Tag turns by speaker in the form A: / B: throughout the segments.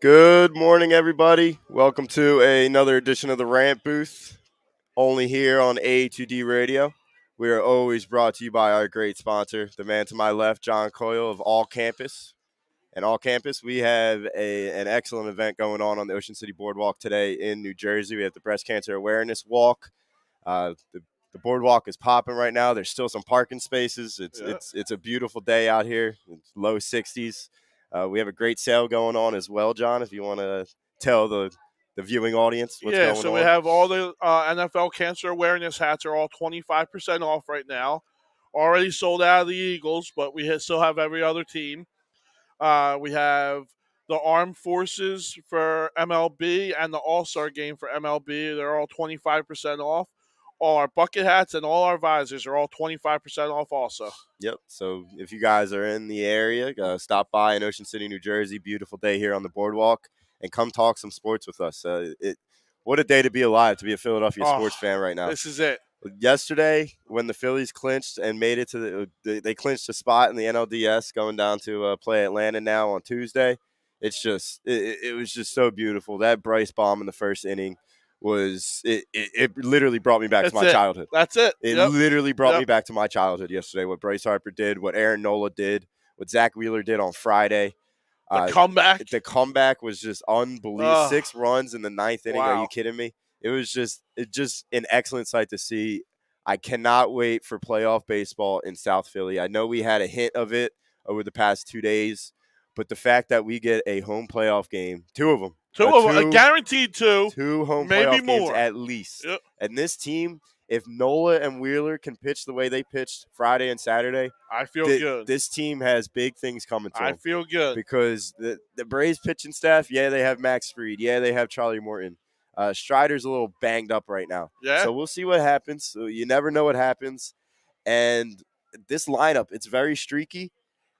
A: Good morning, everybody. Welcome to another edition of the Rant Booth, only here on A2D Radio. We are always brought to you by our great sponsor, the man to my left, John Coyle of All Campus. And All Campus, we have an excellent event going on the Ocean City Boardwalk today in New Jersey. We have the Breast Cancer Awareness Walk. The boardwalk is popping right now. There's still some parking spaces. It's a beautiful day out here. It's low 60s. We have a great sale going on as well, John, if you want to tell the viewing audience what's going on.
B: Yeah, so we have all the NFL cancer awareness hats are all 25% off right now. Already sold out of the Eagles, but we still have every other team. We have the Armed Forces for MLB and the All-Star game for MLB. They're all 25% off. All our bucket hats and all our visors are all 25% off also.
A: Yep. So if you guys are in the area, stop by in Ocean City, New Jersey. Beautiful day here on the boardwalk, and come talk some sports with us. What a day to be alive, to be a Philadelphia sports fan right now.
B: This is it.
A: Yesterday, when the Phillies clinched and made it to they clinched a spot in the NLDS, going down to play Atlanta now on Tuesday. It was just so beautiful. That Bryce bomb in the first inning was it literally brought me back to my childhood.
B: That's it.
A: It literally brought me back to my childhood yesterday. What Bryce Harper did, what Aaron Nola did, what Zach Wheeler did on Friday.
B: The
A: comeback was just unbelievable. 6 runs in the 9th inning.
B: Wow.
A: Are you kidding me? It was just an excellent sight to see. I cannot wait for playoff baseball in South Philly. I know we had a hint of it over the past 2 days, but the fact that we get a home playoff game, 2 of them.
B: A guaranteed 2.
A: 2 home
B: maybe
A: playoff
B: more
A: games at least.
B: Yep.
A: And this team, if Nola and Wheeler can pitch the way they pitched Friday and Saturday,
B: I feel good.
A: This team has big things coming to them.
B: I feel good.
A: Because the Braves pitching staff, they have Max Fried. They have Charlie Morton. Strider's a little banged up right now.
B: Yeah.
A: So we'll see what happens. So you never know what happens. And this lineup, it's very streaky.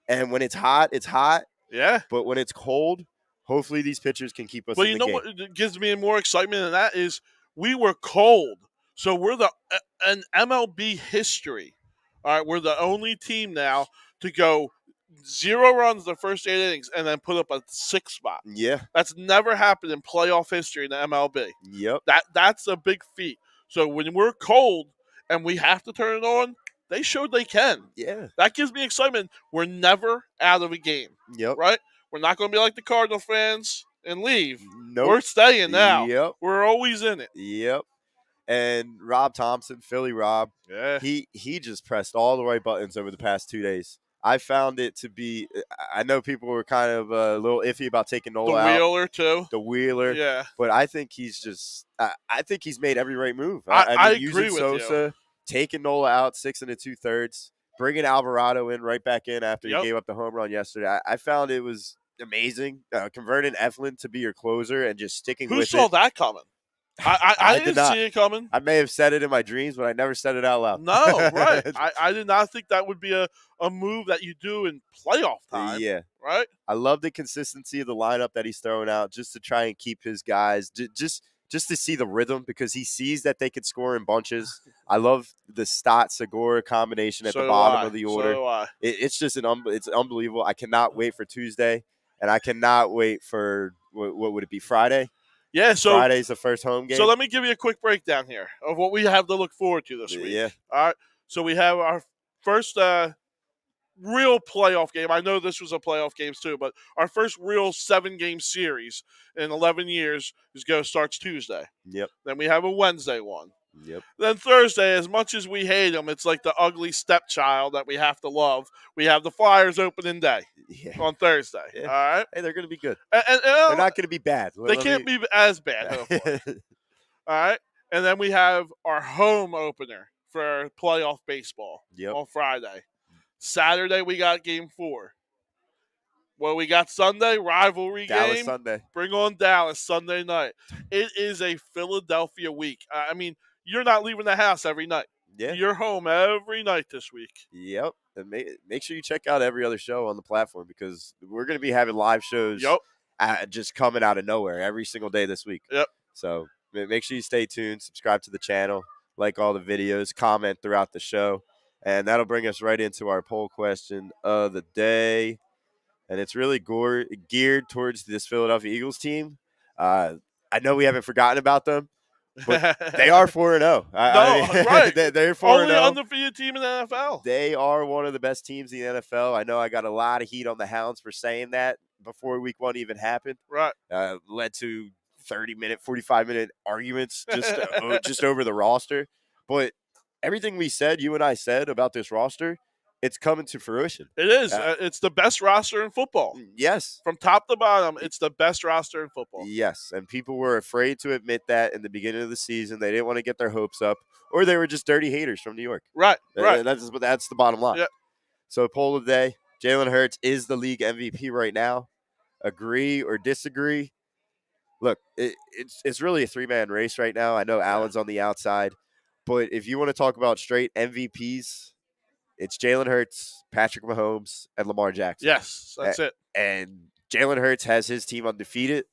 A: And when it's hot, it's hot.
B: Yeah.
A: But when it's cold, hopefully these pitchers can keep us in the game.
B: But you know what gives me more excitement than that is we were cold. So we're an MLB history. All right, we're the only team now to go 0 runs the first 8 innings and then put up a 6 spot.
A: Yeah.
B: That's never happened in playoff history in the MLB.
A: Yep.
B: That's a big feat. So when we're cold and we have to turn it on, they showed they can.
A: Yeah.
B: That gives me excitement. We're never out of a game.
A: Yep.
B: Right? We're not going to be like the Cardinal fans and leave.
A: Nope.
B: We're staying now.
A: Yep.
B: We're always in it.
A: Yep. And Rob Thompson, Philly Rob, he just pressed all the right buttons over the past 2 days. I found it to be – I know people were kind of a little iffy about taking Nola out.
B: The Wheeler, too.
A: The Wheeler.
B: Yeah.
A: But I think he's just – I think he's made every right move.
B: I agree with
A: Sosa,
B: you.
A: Taking Nola out 6 2/3, bringing Alvarado in right back in after he gave up the home run yesterday. I found it was amazing. Converting Eflin to be your closer and just sticking with it.
B: Who saw that coming? I didn't see it coming.
A: I may have said it in my dreams, but I never said it out loud.
B: No, right. I did not think that would be a move that you do in playoff time.
A: Yeah.
B: Right?
A: I love the consistency of the lineup that he's throwing out just to try and keep his guys, just to see the rhythm because he sees that they could score in bunches. I love the Stott-Segura combination at the bottom of the order.
B: So do I.
A: It's just it's unbelievable. I cannot wait for Tuesday, and I cannot wait for, what would it be, Friday?
B: Yeah, so
A: Friday's the first home game.
B: So let me give you a quick breakdown here of what we have to look forward to this week.
A: Yeah.
B: All right. So we have our first real playoff game. I know this was a playoff game too, but our first real 7-game series in 11 years starts Tuesday.
A: Yep.
B: Then we have a Wednesday one.
A: Yep.
B: Then Thursday, as much as we hate them, it's like the ugly stepchild that we have to love. We have the Flyers opening day on Thursday.
A: Yeah.
B: All right.
A: Hey, they're going to be good.
B: And
A: they're not going to be bad.
B: They can't be as bad, hopefully. All right. And then we have our home opener for playoff baseball on Friday. Saturday, we got game 4. Well, we got Sunday, rivalry
A: Dallas
B: game.
A: Sunday.
B: Bring on Dallas Sunday night. It is a Philadelphia week. I mean, you're not leaving the house every night.
A: Yeah.
B: You're home every night this week.
A: Yep. And make sure you check out every other show on the platform because we're going to be having live shows just coming out of nowhere every single day this week.
B: Yep.
A: So make sure you stay tuned, subscribe to the channel, like all the videos, comment throughout the show. And that'll bring us right into our poll question of the day. and it's really geared towards this Philadelphia Eagles team. I know we haven't forgotten about them, but they are 4-0.
B: No, right.
A: They're 4-0.
B: Only undefeated team in the NFL.
A: They are one of the best teams in the NFL. I know I got a lot of heat on the Hounds for saying that before Week 1 even happened.
B: Right.
A: Led to 30-minute, 45-minute arguments just over the roster. But everything we said, you and I said about this roster, it's coming to fruition.
B: It is. It's the best roster in football.
A: Yes.
B: From top to bottom, it's the best roster in football.
A: Yes, and people were afraid to admit that in the beginning of the season. They didn't want to get their hopes up, or they were just dirty haters from New York.
B: Right.
A: That's the bottom line.
B: Yeah.
A: So poll of the day, Jalen Hurts is the league MVP right now. Agree or disagree? Look, it's really a three-man race right now. I know Allen's on the outside, but if you want to talk about straight MVPs, it's Jalen Hurts, Patrick Mahomes, and Lamar Jackson.
B: Yes, that's it.
A: And Jalen Hurts has his team undefeated.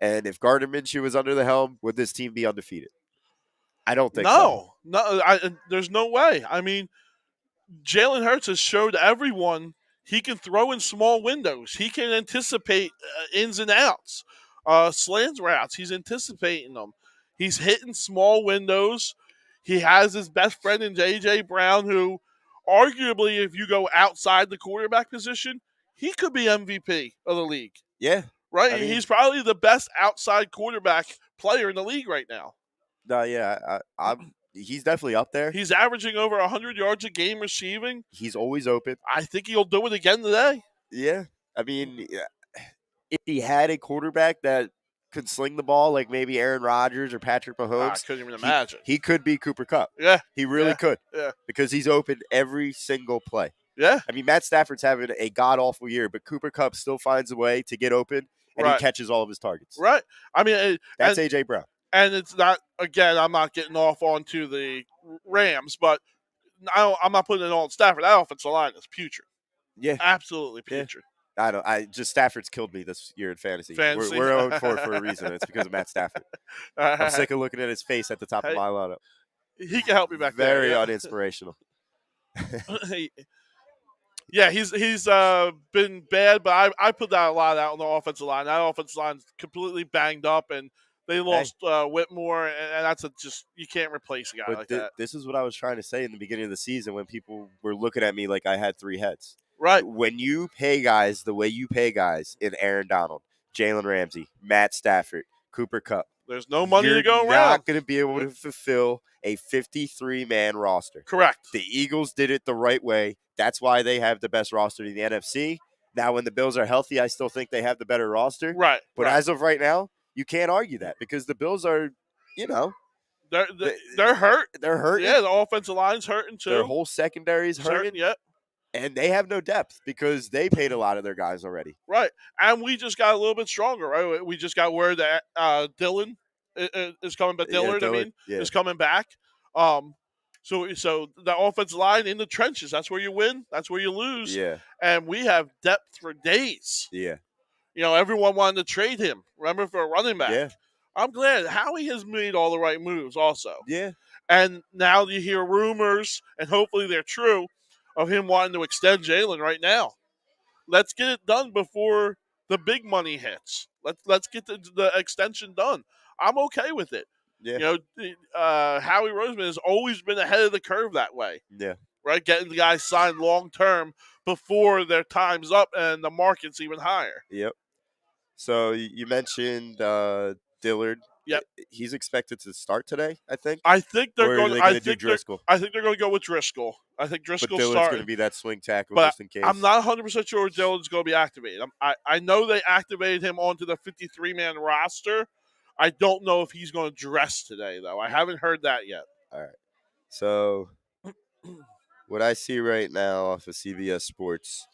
A: And if Gardner Minshew was under the helm, would this team be undefeated? I don't think so.
B: No, there's no way. I mean, Jalen Hurts has showed everyone he can throw in small windows. He can anticipate ins and outs, slants routes. He's anticipating them. He's hitting small windows. He has his best friend in J.J. Brown, who arguably, if you go outside the quarterback position, he could be MVP of the league.
A: Yeah.
B: Right? I mean, he's probably the best outside quarterback player in the league right now.
A: He's definitely up there.
B: He's averaging over 100 yards a game receiving.
A: He's always open.
B: I think he'll do it again today.
A: Yeah. I mean, if he had a quarterback that could sling the ball like maybe Aaron Rodgers or Patrick Mahomes,
B: I couldn't even imagine.
A: He could be Cooper Kupp.
B: Yeah.
A: He really could.
B: Yeah.
A: Because he's open every single play.
B: Yeah.
A: I mean, Matt Stafford's having a god-awful year, but Cooper Kupp still finds a way to get open, and he catches all of his targets.
B: Right. I mean,
A: that's A.J. Brown.
B: And it's not, again, I'm not getting off onto the Rams, but I'm not putting it all on Stafford. That offensive line is putrid.
A: Yeah.
B: Absolutely putrid.
A: Yeah. Stafford's killed me this year in fantasy. We're 0-4 for a reason. It's because of Matt Stafford. I'm sick of looking at his face at the top of my lineup.
B: He can help me back there.
A: Very uninspirational.
B: Yeah, he's been bad, but I put that a lot out on the offensive line. That offensive line's completely banged up, and they lost Whitmore, and that's you can't replace a guy like that.
A: This is what I was trying to say in the beginning of the season when people were looking at me like I had three heads.
B: Right.
A: When you pay guys the way you pay guys in Aaron Donald, Jalen Ramsey, Matt Stafford, Cooper Kupp,
B: there's no money to go around.
A: You're not going to be able to fulfill a 53-man roster.
B: Correct.
A: The Eagles did it the right way. That's why they have the best roster in the NFC. Now, when the Bills are healthy, I still think they have the better roster.
B: Right.
A: But as of right now, you can't argue that because the Bills are,
B: they're hurt.
A: They're hurting.
B: Yeah, the offensive line's hurting too.
A: Their whole secondary is hurting.
B: Yep.
A: And they have no depth because they paid a lot of their guys already.
B: Right. And we just got a little bit stronger, right? We just got word that Dillon is coming back. Dillard, is coming back. So the offensive line in the trenches, that's where you win. That's where you lose.
A: Yeah.
B: And we have depth for days.
A: Yeah.
B: Everyone wanted to trade him. Remember, for a running back.
A: Yeah.
B: I'm glad Howie has made all the right moves also.
A: Yeah.
B: And now you hear rumors, and hopefully they're true, of him wanting to extend Jalen right now. Let's get it done before the big money hits. Let's get the extension done. I'm okay with it.
A: Yeah.
B: Howie Roseman has always been ahead of the curve that way.
A: Yeah.
B: Right? Getting the guys signed long term before their time's up and the market's even higher.
A: Yep. So you mentioned Dillard.
B: Yep.
A: He's expected to start today, I think.
B: I think they're going to
A: do Driscoll.
B: I think they're going to go with Driscoll. I think Driscoll's
A: starting. But Dillard's going to be that swing tackle just in case.
B: I'm not 100% sure Dillard's going to be activated. I know they activated him onto the 53-man roster. I don't know if he's going to dress today, though. I haven't heard that yet.
A: All right. So what I see right now off of CBS Sports,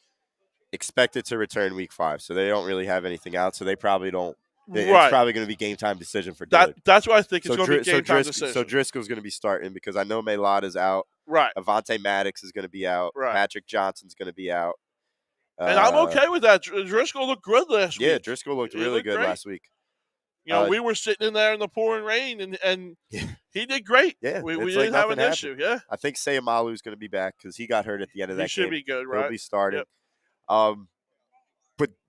A: expected to return week 5. So they don't really have anything out, so they probably don't. It's probably going to be game time decision for Dillard.
B: That's what I think. It's going to be game time decision.
A: So Driscoll's going to be starting because I know Mailata's out.
B: Right.
A: Avonte Maddox is going to be out.
B: Right.
A: Patrick Johnson's going to be out.
B: And I'm okay with that. Driscoll looked good last week.
A: Yeah, Driscoll looked really good last week.
B: We were sitting in there in the pouring rain, and he did great.
A: Yeah,
B: we didn't have an issue. Yeah.
A: I think Sayamalu's going to be back because he got hurt at the end of that game.
B: He should be good, right?
A: He'll be starting.
B: Yep.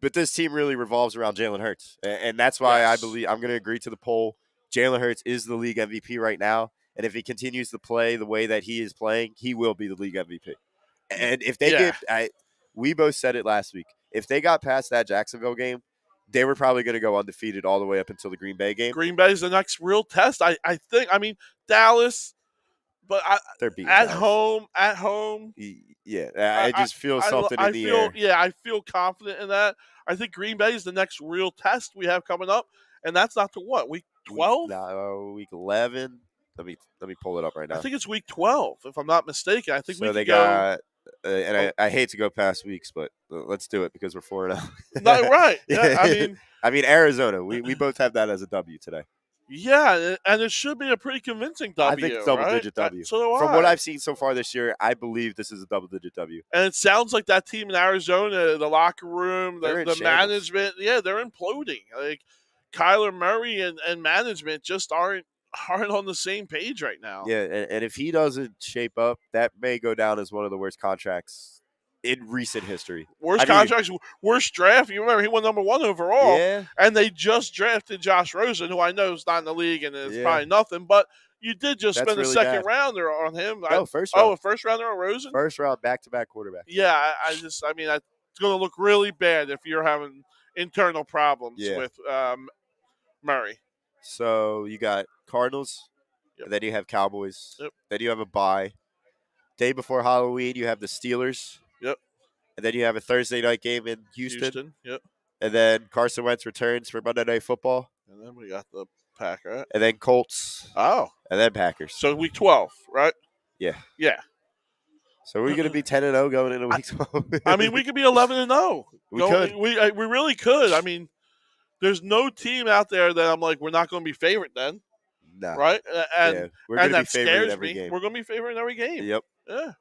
A: but this team really revolves around Jalen Hurts, and that's why I believe I'm going to agree to the poll. Jalen Hurts is the league MVP right now, and if he continues to play the way that he is playing, he will be the league MVP. And if they we both said it last week. If they got past that Jacksonville game, they were probably going to go undefeated all the way up until the Green Bay game.
B: Green Bay's the next real test. I think. I mean, Dallas, but
A: they're beating
B: at
A: Dallas.
B: home.
A: Yeah, I just feel something in the air.
B: Yeah, I feel confident in that. I think Green Bay is the next real test we have coming up, and that's not to what, week 12?
A: Week 11. Let me pull it up right now.
B: I think it's week 12, if I'm not mistaken. I think
A: so they got. I hate to go past weeks, but let's do it because we're 4-0.
B: No, right? Yeah,
A: I mean Arizona. We both have that as a W today.
B: Yeah, and it should be a pretty convincing W.
A: I think it's double-digit W.
B: So do I.
A: From what I've seen so far this year, I believe this is a double-digit W.
B: And it sounds like that team in Arizona, the locker room, the management, they're imploding. Like Kyler Murray and management just aren't on the same page right now.
A: Yeah, and if he doesn't shape up, that may go down as one of the worst contracts in recent history.
B: Worst contracts, worst draft. You remember he won number 1 overall.
A: Yeah.
B: And they just drafted Josh Rosen, who I know is not in the league and is probably nothing, but you did just spend a second rounder on him.
A: No, first round.
B: Oh, a first rounder on Rosen?
A: First round back-to-back quarterback.
B: Yeah, it's going to look really bad if you're having internal problems with Murray.
A: So you got Cardinals, and then you have Cowboys, then you have a bye. Day before Halloween, you have the Steelers.
B: Yep.
A: And then you have a Thursday night game in Houston.
B: Yep.
A: And then Carson Wentz returns for Monday Night Football.
B: And then we got the Packers.
A: And then Colts.
B: Oh.
A: And then Packers.
B: So week 12, right?
A: Yeah.
B: Yeah.
A: So we're going to be 10-0 going into week 12.
B: I mean, we could be 11-0.
A: We could.
B: We really could. I mean, there's no team out there that I'm like, we're not going to be favorite then.
A: No.
B: Right? And,
A: we're going to be
B: favored
A: in every game.
B: We're going to be favored in every game.
A: Yep.
B: Yeah.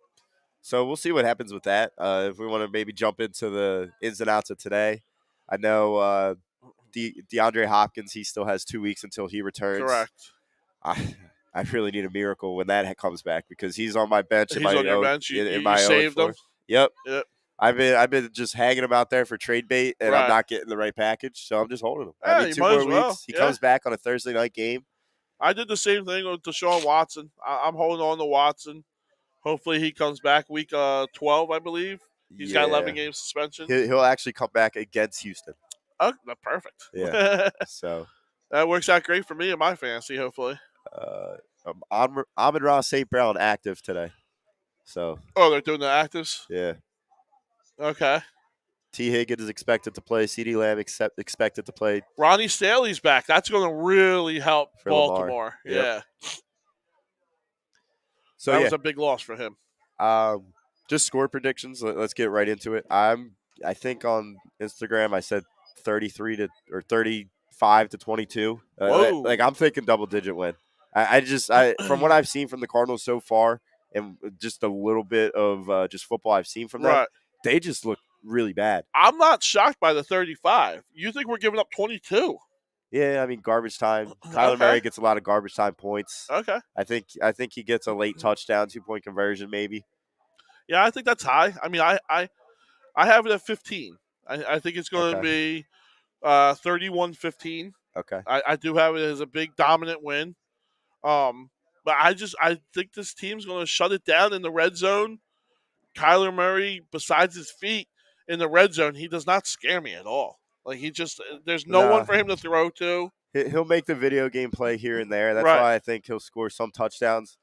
A: So we'll see what happens with that. If we want to maybe jump into the ins and outs of today. I know DeAndre Hopkins, he still has 2 weeks until he returns.
B: Correct.
A: I really need a miracle when that comes back because he's on my bench.
B: He's on your bench. You saved him.
A: Yep. I've been just hanging him out there for trade bait, and I'm not getting the right package, so I'm just holding him.
B: Yeah, I mean, 2 more weeks.
A: He comes back on a Thursday night game.
B: I did the same thing with Deshaun Watson. I'm holding on to Watson. Hopefully he comes back week 12, I believe. He's got 11-game suspension.
A: He'll actually come back against Houston.
B: Oh, perfect.
A: Yeah. So
B: that works out great for me in my fantasy, hopefully.
A: Amon-Ra St. Brown active today. So.
B: Oh, they're doing the actives?
A: Yeah.
B: Okay.
A: T. Higgins is expected to play. CeeDee Lamb expected to play.
B: Ronnie Stanley's back. That's going to really help
A: for
B: Baltimore.
A: Yep.
B: Yeah.
A: So
B: that was a big loss for him.
A: Just score predictions. Let's get right into it. I think on Instagram I said 35 to 22. I'm thinking double-digit win. I from what I've seen from the Cardinals so far, and just a little bit of just football I've seen from them, they just look really bad.
B: I'm not shocked by the 35. You think we're giving up 22?
A: Yeah, I mean garbage time. Kyler Murray gets a lot of garbage time points.
B: Okay.
A: I think he gets a late touchdown, 2-point conversion maybe.
B: Yeah, I think that's high. I mean, I have it at 15. I think it's going to be 31-15.
A: Okay.
B: I do have it as a big dominant win. But I think this team's going to shut it down in the red zone. Kyler Murray, besides his feet in the red zone, he does not scare me at all. Like there's no one for him to throw to.
A: He'll make the video game play here and there. That's why I think he'll score some touchdowns,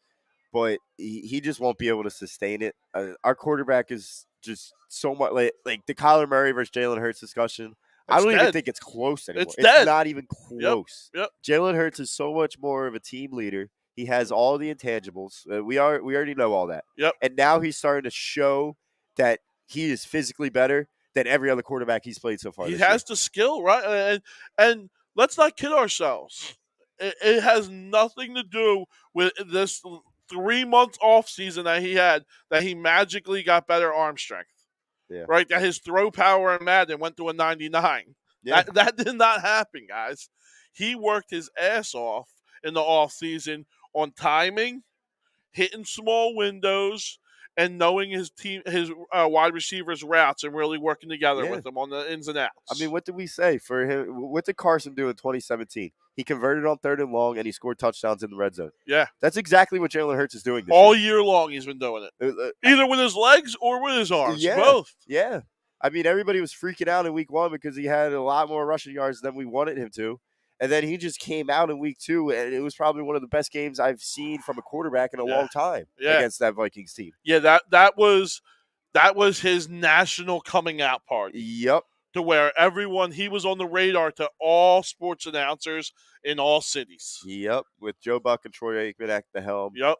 A: but he just won't be able to sustain it. Our quarterback is just so much like the Kyler Murray versus Jalen Hurts discussion. I don't even think it's close anymore. It's not even close.
B: Yep.
A: Jalen Hurts is so much more of a team leader. He has all the intangibles. We already know all that.
B: Yep.
A: And now he's starting to show that he is physically better than every other quarterback he's played so far.
B: He has the skill, right? And let's not kid ourselves. It has nothing to do with this 3-month off season that he had, that he magically got better arm strength.
A: Yeah.
B: Right? That his throw power in Madden went to a 99.
A: Yeah.
B: That did not happen, guys. He worked his ass off in the off season on timing, hitting small windows, and knowing his wide receivers' routes and really working together
A: Yeah.
B: with them on the ins and outs.
A: I mean, what did we say for him? What did Carson do in 2017? He converted on 3rd and long, and he scored touchdowns in the red zone.
B: Yeah.
A: That's exactly what Jalen Hurts is doing this
B: All
A: year.
B: year long he's been doing it. Either with his legs or with his arms.
A: Yeah.
B: Both.
A: Yeah. I mean, everybody was freaking out in week 1 because he had a lot more rushing yards than we wanted him to. And then he just came out in week 2, and it was probably one of the best games I've seen from a quarterback in a long time against that Vikings team.
B: Yeah, that was his national coming out party.
A: Yep.
B: To where he was on the radar to all sports announcers in all cities.
A: Yep, with Joe Buck and Troy Aikman at the helm.
B: Yep.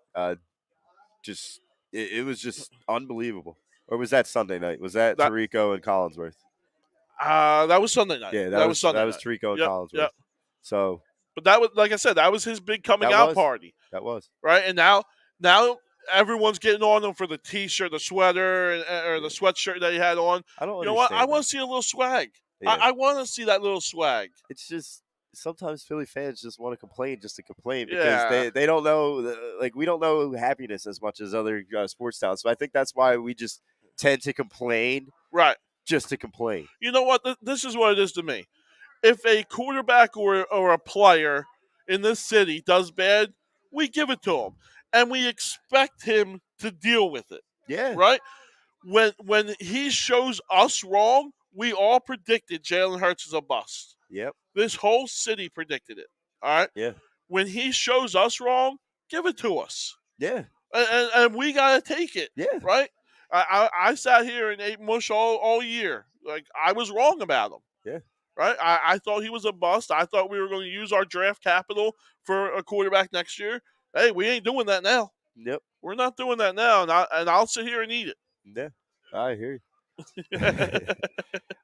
A: It was just unbelievable. Or was that Sunday night? Was that Tirico and Collinsworth?
B: That was Sunday night.
A: Yeah, that was Sunday. That was Tirico and Collinsworth. Yep. So,
B: but that was, like I said, that was his big coming out party.
A: That was
B: right, and now everyone's getting on him for the T-shirt, the sweater, or the sweatshirt that he had on.
A: I don't.
B: You know what? I want to see a little swag. Yeah. I want to see that little swag.
A: It's just sometimes Philly fans just want to complain just to complain because they don't know, we don't know happiness as much as other sports towns. So I think that's why we just tend to complain,
B: right?
A: Just to complain.
B: You know what? This is what it is to me. If a quarterback or a player in this city does bad, we give it to him, and we expect him to deal with it.
A: Yeah.
B: Right? When he shows us wrong, we all predicted Jalen Hurts is a bust.
A: Yep.
B: This whole city predicted it. All right?
A: Yeah.
B: When he shows us wrong, give it to us.
A: Yeah.
B: And we got to take it.
A: Yeah.
B: Right? I sat here and ate mush all year. Like, I was wrong about him.
A: Yeah.
B: Right? I thought he was a bust. I thought we were going to use our draft capital for a quarterback next year. Hey, we ain't doing that now.
A: Yep.
B: We're not doing that now, and I'll sit here and eat it.
A: Yeah, I hear you.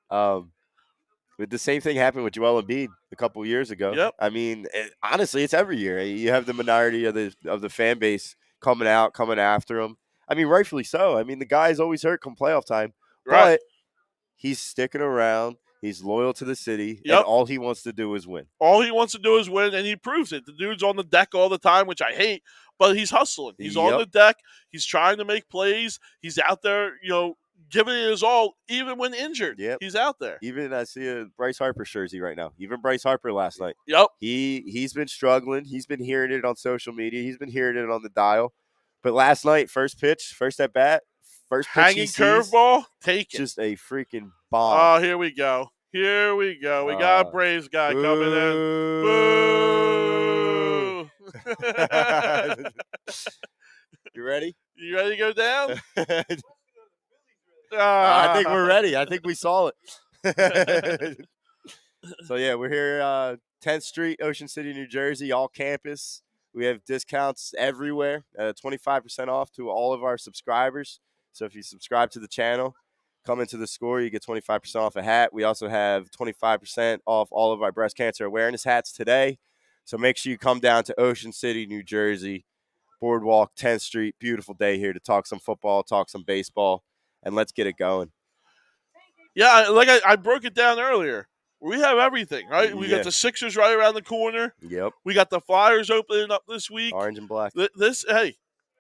A: But the same thing happened with Joel Embiid a couple years ago.
B: Yep.
A: I mean, honestly, it's every year. You have the minority of the fan base coming after him. I mean, rightfully so. I mean, the guy's always hurt come playoff time,
B: right.
A: But he's sticking around. He's loyal to the city,
B: yep.
A: and all he wants to do is win.
B: All he wants to do is win, and he proves it. The dude's on the deck all the time, which I hate, but he's hustling. He's on the deck. He's trying to make plays. He's out there, giving it his all, even when injured.
A: Yep.
B: He's out there.
A: Even I see a Bryce Harper jersey right now. Even Bryce Harper last night.
B: Yep.
A: He's been struggling. He's been hearing it on social media. He's been hearing it on the dial. But last night, first pitch, first at bat, first pitch
B: hanging curveball, take it.
A: Just a freaking bomb.
B: Oh, here we go. Here we go. We got a Braves guy coming in. Boo!
A: You ready?
B: You ready to go down?
A: I think we're ready. I think we saw it. So, yeah, we're here 10th Street, Ocean City, New Jersey, all campus. We have discounts everywhere, 25% off to all of our subscribers. So if you subscribe to the channel, come into the store, you get 25% off a hat. We also have 25% off all of our breast cancer awareness hats today. So make sure you come down to Ocean City, New Jersey, Boardwalk, 10th Street. Beautiful day here to talk some football, talk some baseball, and let's get it going.
B: Yeah, like I broke it down earlier. We have everything, right? We got the Sixers right around the corner.
A: Yep.
B: We got the Flyers opening up this week.
A: Orange and black.
B: Hey,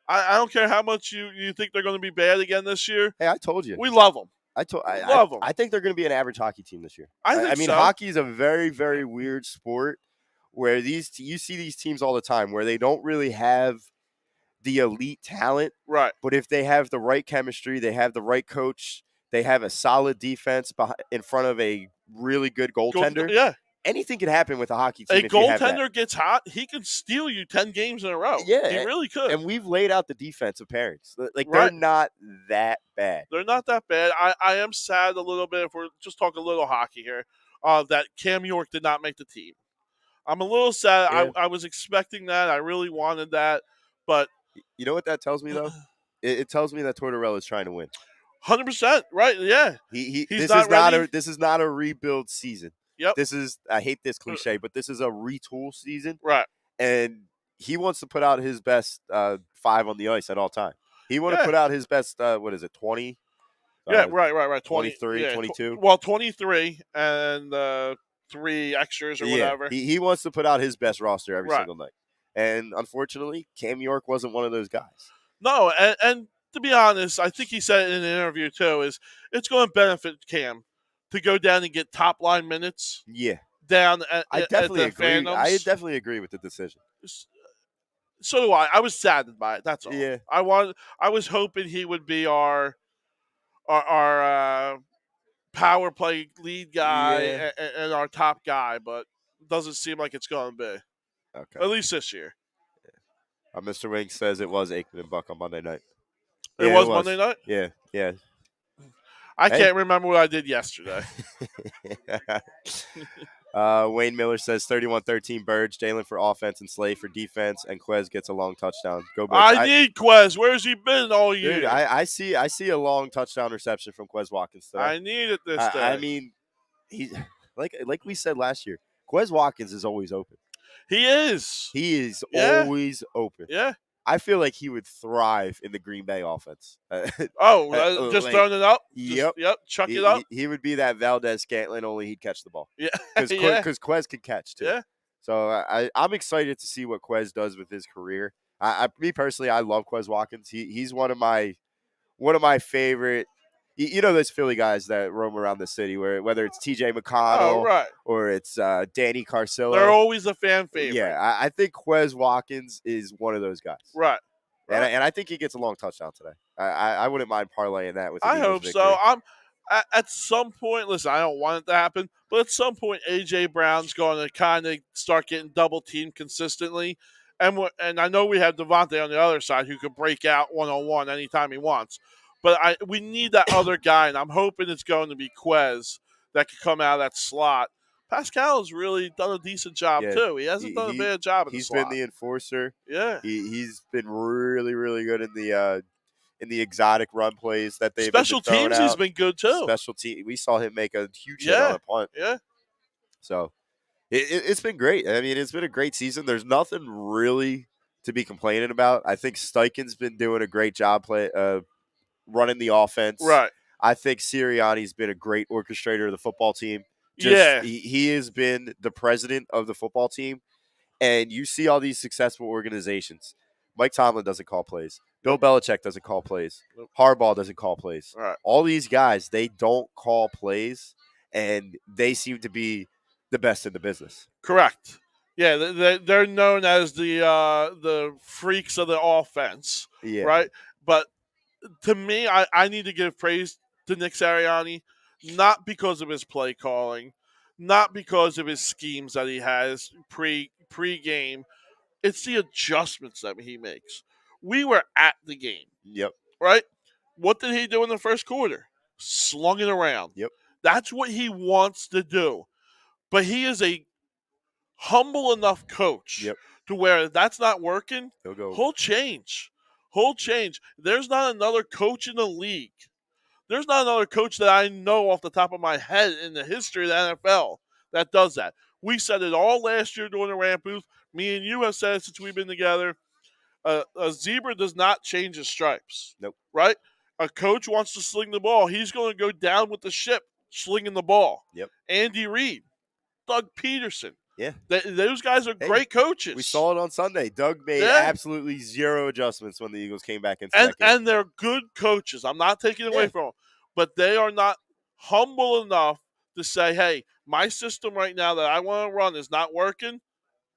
B: I don't care how much you think they're going to be bad again this year.
A: Hey, I told you.
B: We love them.
A: I love them. I think they're going to be an average hockey team this year.
B: I mean,
A: hockey is a very, very weird sport where you see these teams all the time where they don't really have the elite talent.
B: Right.
A: But if they have the right chemistry, they have the right coach, they have a solid defense in front of a really good goaltender. Anything can happen with a hockey team.
B: A goaltender gets hot, he can steal you 10 games in a row.
A: Yeah.
B: He really could.
A: And we've laid out the defensive pairings. They're not that bad.
B: They're not that bad. I am sad a little bit, if we're just talking a little hockey here, that Cam York did not make the team. I'm a little sad. Yeah. I was expecting that. I really wanted that. But
A: you know what that tells me, though? It tells me that Tortorella is trying to win.
B: 100%, right? Yeah.
A: This is not a rebuild season.
B: Yep.
A: This is, I hate this cliche, but this is a retool season.
B: Right.
A: And he wants to put out his best 5 on the ice at all time. He wants to put out his best, 20?
B: Yeah, right.
A: 23, 22.
B: Well, 23 and 3 extras or whatever.
A: He wants to put out his best roster every single night. And unfortunately, Cam York wasn't one of those guys.
B: No, and to be honest, I think he said it in an interview too, is it's going to benefit Cam to go down and get top line minutes
A: Yeah,
B: down
A: I
B: at
A: definitely
B: the
A: agree. I
B: Phantoms.
A: definitely agree with the decision.
B: So do I. I was saddened by it. That's all.
A: Yeah,
B: I was hoping he would be our power play lead guy
A: yeah.
B: and our top guy, but it doesn't seem like it's going to be,
A: Okay.
B: at least this year.
A: Mr. Wink says it was Aikman and Buck on Monday night.
B: It
A: Yeah, it
B: was Monday
A: was.
B: night.
A: Yeah, yeah.
B: I
A: Hey.
B: can't remember what I did yesterday.
A: Wayne Miller says 31-13 Birds, Jalen for offense and Slay for defense, and Quez gets a long touchdown. Go Birds.
B: I need Quez. Where's he been all year?
A: Dude, I see a long touchdown reception from Quez Watkins today.
B: I need it this day.
A: I mean, he like we said last year, Quez Watkins is always open.
B: He is.
A: He is
B: Yeah.
A: always open.
B: Yeah.
A: I feel like he would thrive in the Green Bay offense.
B: Just throwing it up?
A: Yep.
B: Chuck it up?
A: He would be that Valdez Scantlin, only he'd catch the ball.
B: Yeah.
A: Because
B: Yeah.
A: Quez can catch, too.
B: Yeah.
A: So I'm excited to see what Quez does with his career. Me personally, I love Quez Watkins. He's one of my favorite. You know those Philly guys that roam around the city, whether it's T.J. McConnell
B: right.
A: or it's Danny Carcillo.
B: They're always a fan favorite.
A: Yeah, I think Quez Watkins is one of those guys.
B: Right.
A: And I think he gets a long touchdown today. I wouldn't mind parlaying that with.
B: I hope so. At some point. Listen, I don't want it to happen, but at some point, AJ Brown's going to kind of start getting double teamed consistently, and I know we have Devontae on the other side who could break out 1-on-1 anytime he wants, but we need that other guy, and I'm hoping it's going to be Quez that could come out of that slot. Pascal has really done a decent job too. He hasn't done a bad job in the slot.
A: He's been the enforcer.
B: Yeah,
A: he's been really, really good in the exotic run plays that they've
B: special
A: been throwing
B: teams.
A: out.
B: He's been good too.
A: Special team. We saw him make a huge hit on a punt.
B: Yeah.
A: So it's been great. I mean, it's been a great season. There's nothing really to be complaining about. I think Steichen's been doing a great job running the offense.
B: Right.
A: I think Sirianni's been a great orchestrator of the football team. He has been the president of the football team, and you see all these successful organizations. Mike Tomlin doesn't call plays. Bill Belichick doesn't call plays. Harbaugh doesn't call plays.
B: Right.
A: All these guys, they don't call plays, and they seem to be the best in the business.
B: Correct. Yeah, they're known as the freaks of the offense.
A: Yeah.
B: Right. But to me, I need to give praise to Nick Sirianni, not because of his play calling, not because of his schemes that he has pre-game. It's the adjustments that he makes. We were at the game.
A: Yep.
B: Right? What did he do in the first quarter? Slung it around.
A: Yep.
B: That's what he wants to do. But he is a humble enough coach to where if that's not working, he'll change. There's not another coach in the league. There's not another coach that I know off the top of my head in the history of the NFL that does that. We said it all last year during the rant booth. Me and you have said it since we've been together. A zebra does not change his stripes.
A: Nope.
B: Right? A coach wants to sling the ball. He's going to go down with the ship slinging the ball.
A: Yep.
B: Andy Reid, Doug Peterson.
A: Yeah.
B: Those guys are great coaches.
A: We saw it on Sunday. Doug made absolutely zero adjustments when the Eagles came back into that game.
B: And they're good coaches. I'm not taking it away from them. But they are not humble enough to say, hey, my system right now that I want to run is not working.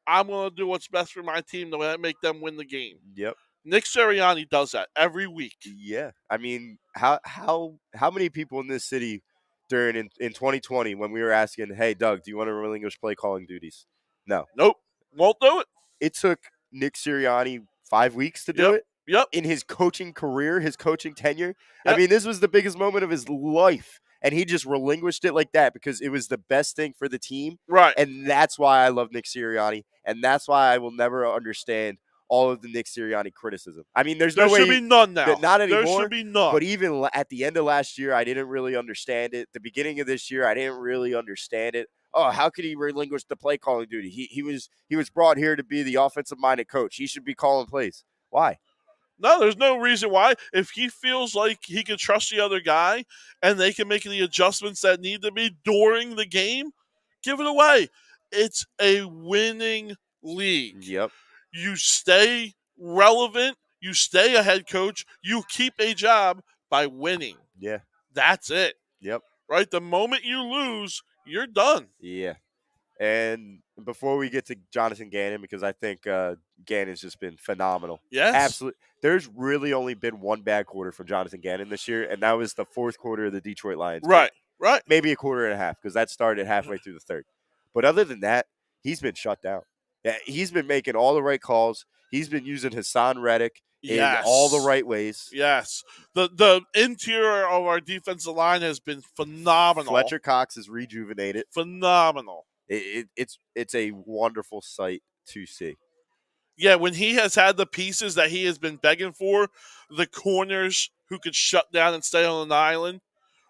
B: I'm going to do what's best for my team to make them win the game.
A: Yep.
B: Nick Sirianni does that every week.
A: Yeah. I mean, how many people in this city during in 2020 when we were asking, hey, Doug, do you want to relinquish play calling duties? No.
B: Nope. Won't do it.
A: It took Nick Sirianni 5 weeks to do it.
B: Yep.
A: In his coaching career, his coaching tenure. Yep. I mean, this was the biggest moment of his life. And he just relinquished it like that because it was the best thing for the team.
B: Right.
A: And that's why I love Nick Sirianni. And that's why I will never understand all of the Nick Sirianni criticism. I mean, there
B: should be none now.
A: Not anymore.
B: There should be none.
A: But even at the end of last year, I didn't really understand it. The beginning of this year, I didn't really understand it. Oh, how could he relinquish the play calling duty? He was brought here to be the offensive-minded coach. He should be calling plays. Why?
B: No, there's no reason why. If he feels like he can trust the other guy and they can make the adjustments that need to be during the game, give it away. It's a winning league.
A: Yep.
B: You stay relevant. You stay a head coach. You keep a job by winning.
A: Yeah.
B: That's it.
A: Yep.
B: Right? The moment you lose, you're done.
A: Yeah. And before we get to Jonathan Gannon, because I think Gannon's just been phenomenal.
B: Yes.
A: Absolutely. There's really only been one bad quarter from Jonathan Gannon this year, and that was the fourth quarter of the Detroit Lions game.
B: Right. Right.
A: Maybe a quarter and a half, because that started halfway through the third. But other than that, he's been shut down. Yeah, he's been making all the right calls. He's been using Hassan Reddick in all the right ways.
B: Yes. The interior of our defensive line has been phenomenal.
A: Fletcher Cox is rejuvenated.
B: Phenomenal.
A: It's a wonderful sight to see.
B: Yeah, when he has had the pieces that he has been begging for, the corners who could shut down and stay on an island,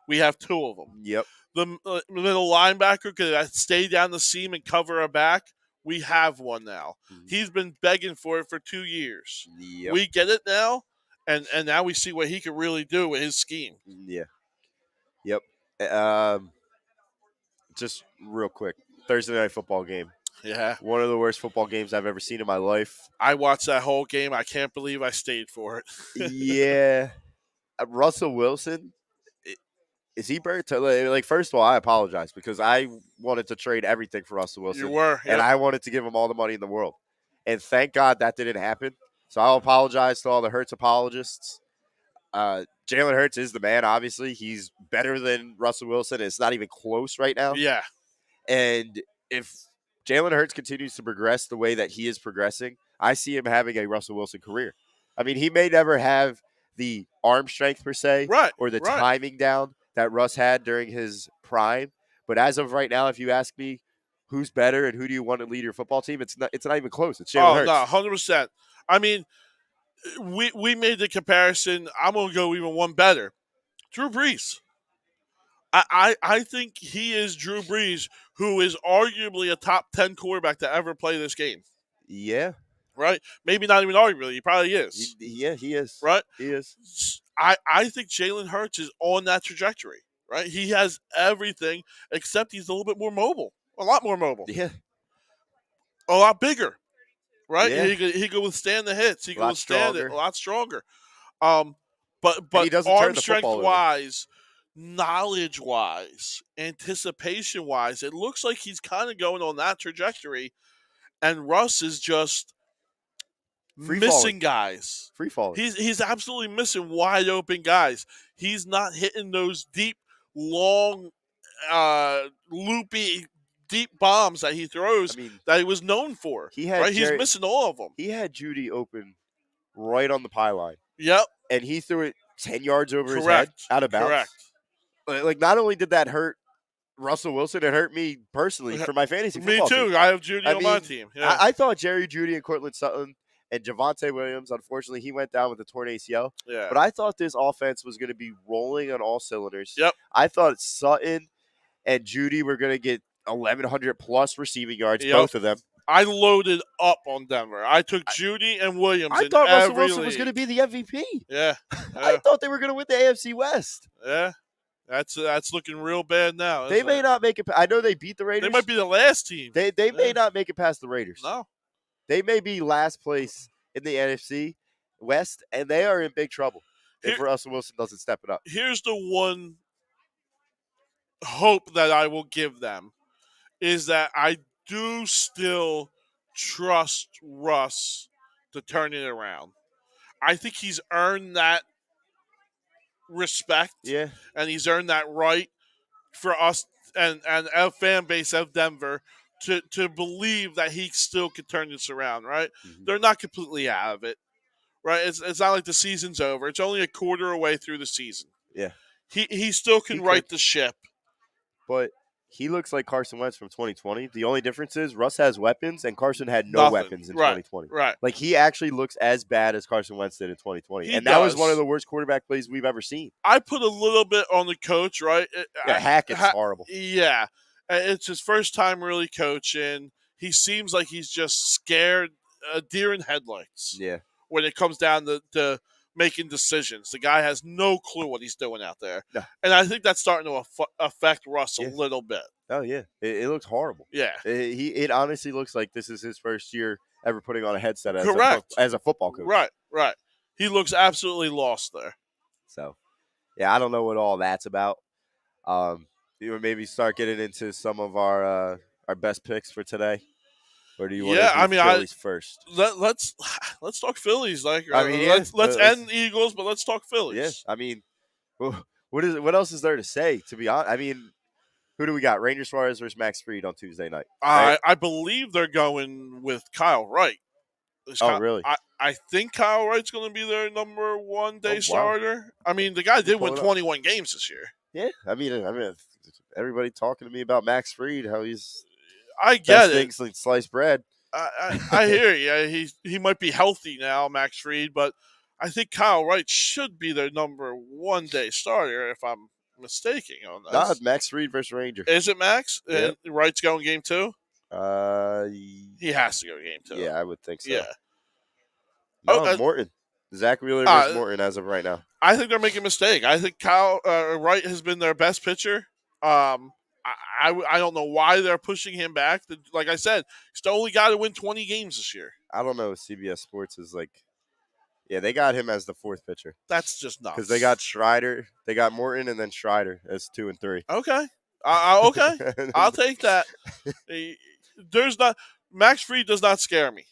B: we have two of them.
A: Yep.
B: The middle linebacker could stay down the seam and cover a back. We have one now.
A: Mm-hmm.
B: He's been begging for it for 2 years.
A: Yep.
B: We get it now, and now we see what he can really do with his scheme.
A: Yeah. Yep. Just real quick, Thursday night football game.
B: Yeah.
A: One of the worst football games I've ever seen in my life.
B: I watched that whole game. I can't believe I stayed for it.
A: Yeah. Russell Wilson, is he burnt? Like, first of all, I apologize because I wanted to trade everything for Russell Wilson.
B: You were. Yep.
A: And I wanted to give him all the money in the world. And thank God that didn't happen. So I'll apologize to all the Hurts apologists. Jalen Hurts is the man, obviously. He's better than Russell Wilson. It's not even close right now.
B: Yeah.
A: And if Jalen Hurts continues to progress the way that he is progressing, I see him having a Russell Wilson career. I mean, he may never have the arm strength per se,
B: right,
A: or the
B: right.
A: timing down that Russ had during his prime. But as of right now, if you ask me who's better and who do you want to lead your football team, it's not even close. It's Jalen Hurts.
B: No, 100%. I mean, we made the comparison. I'm going to go even one better. Drew Brees. I think he is Drew Brees, who is arguably a top 10 quarterback to ever play this game.
A: Yeah.
B: Right? Maybe not even arguably. He probably is.
A: He is.
B: Right?
A: He is.
B: I think Jalen Hurts is on that trajectory. Right? He has everything, except he's a little bit more mobile. A lot more mobile.
A: Yeah.
B: A lot bigger. Right?
A: Yeah.
B: He could withstand the hits. He could withstand it a lot stronger. But arm strength wise, knowledge wise, anticipation wise, it looks like he's kind of going on that trajectory. And Russ is just missing guys.
A: Free falling.
B: He's absolutely missing wide open guys. He's not hitting those deep, long, loopy, deep bombs that he throws that he was known for. He's missing all of them.
A: He had Judy open right on the pylon.
B: Yep.
A: And he threw it 10 yards over his head out of bounds.
B: Correct.
A: Like, not only did that hurt Russell Wilson, it hurt me personally for my fantasy football
B: team. Me too. I have Judy on my team. Yeah.
A: I thought Jerry Jeudy and Cortland Sutton and Javonte Williams, unfortunately, he went down with a torn ACL.
B: Yeah.
A: But I thought this offense was going to be rolling on all cylinders.
B: Yep.
A: I thought Sutton and Jeudy were going to get 1,100 plus receiving yards, both of them.
B: I loaded up on Denver. I took Jeudy and Williams.
A: I thought Russell Wilson was going to be the MVP.
B: Yeah.
A: I thought they were going to win the AFC West.
B: Yeah. That's looking real bad now.
A: They may not make it. I know they beat the Raiders.
B: They might be the last team.
A: They may not make it past the Raiders.
B: No.
A: They may be last place in the NFC West, and they are in big trouble if Russell Wilson doesn't step it up.
B: Here's the one hope that I will give them is that I do still trust Russ to turn it around. I think he's earned that respect, and he's earned that right for us and our fan base of Denver to believe that he still could turn this around, right? Mm-hmm. They're not completely out of it, right? It's not like the season's over. It's only a quarter away through the season.
A: Yeah.
B: He still can right the ship.
A: But he looks like Carson Wentz from 2020. The only difference is Russ has weapons and Carson had no weapons in 2020.
B: Right.
A: Like, he actually looks as bad as Carson Wentz did in 2020. That was one of the worst quarterback plays we've ever seen.
B: I put a little bit on the coach, right?
A: Hackett's horrible.
B: Yeah. It's his first time really coaching. He seems like he's just scared, deer in headlights.
A: Yeah.
B: When it comes down to making decisions. The guy has no clue what he's doing out there.
A: No.
B: And I think that's starting to affect Russ a little bit.
A: Oh, yeah. It looks horrible.
B: Yeah.
A: It honestly looks like this is his first year ever putting on a headset as a football coach.
B: Right. He looks absolutely lost there.
A: So, yeah, I don't know what all that's about. You know, maybe start getting into some of our best picks for today, or do you want to
B: Yeah,
A: do
B: I mean,
A: Phillies first?
B: let's talk Phillies. Like,
A: I mean, yeah,
B: let's end Eagles, but let's talk
A: yeah.
B: Phillies.
A: I mean, what else is there to say? To be honest, I mean, who do we got? Ranger Suarez versus Max Fried on Tuesday night, right?
B: I believe they're going with Kyle Wright.
A: Oh, really?
B: I think Kyle Wright's going to be their number one day
A: Oh, wow.
B: starter. I mean, the guy did win
A: pulling up.
B: 21 games this year.
A: Yeah, I mean, everybody talking to me about Max Fried, how he's
B: I
A: best
B: get it.
A: things like sliced bread.
B: I hear you. He might be healthy now, Max Fried, but I think Kyle Wright should be their number one day starter. If I'm mistaken on this,
A: Nah, Max Fried versus Ranger.
B: is it Max?
A: Yep.
B: And Wright's going game 2. He has to go game 2.
A: Yeah, I would think so.
B: Yeah.
A: No, Morton. Zach Wheeler versus Morton as of right now.
B: I think they're making a mistake. I think Kyle Wright has been their best pitcher. I don't know why they're pushing him back. Like I said, he's the only guy to win 20 games this year.
A: I don't know. CBS Sports is like, yeah, they got him as the 4th pitcher.
B: That's just nuts.
A: Because they got Strider, they got Morton, and then Strider as 2 and 3.
B: Okay, okay, I'll take that. There's not Max Fried does not scare me.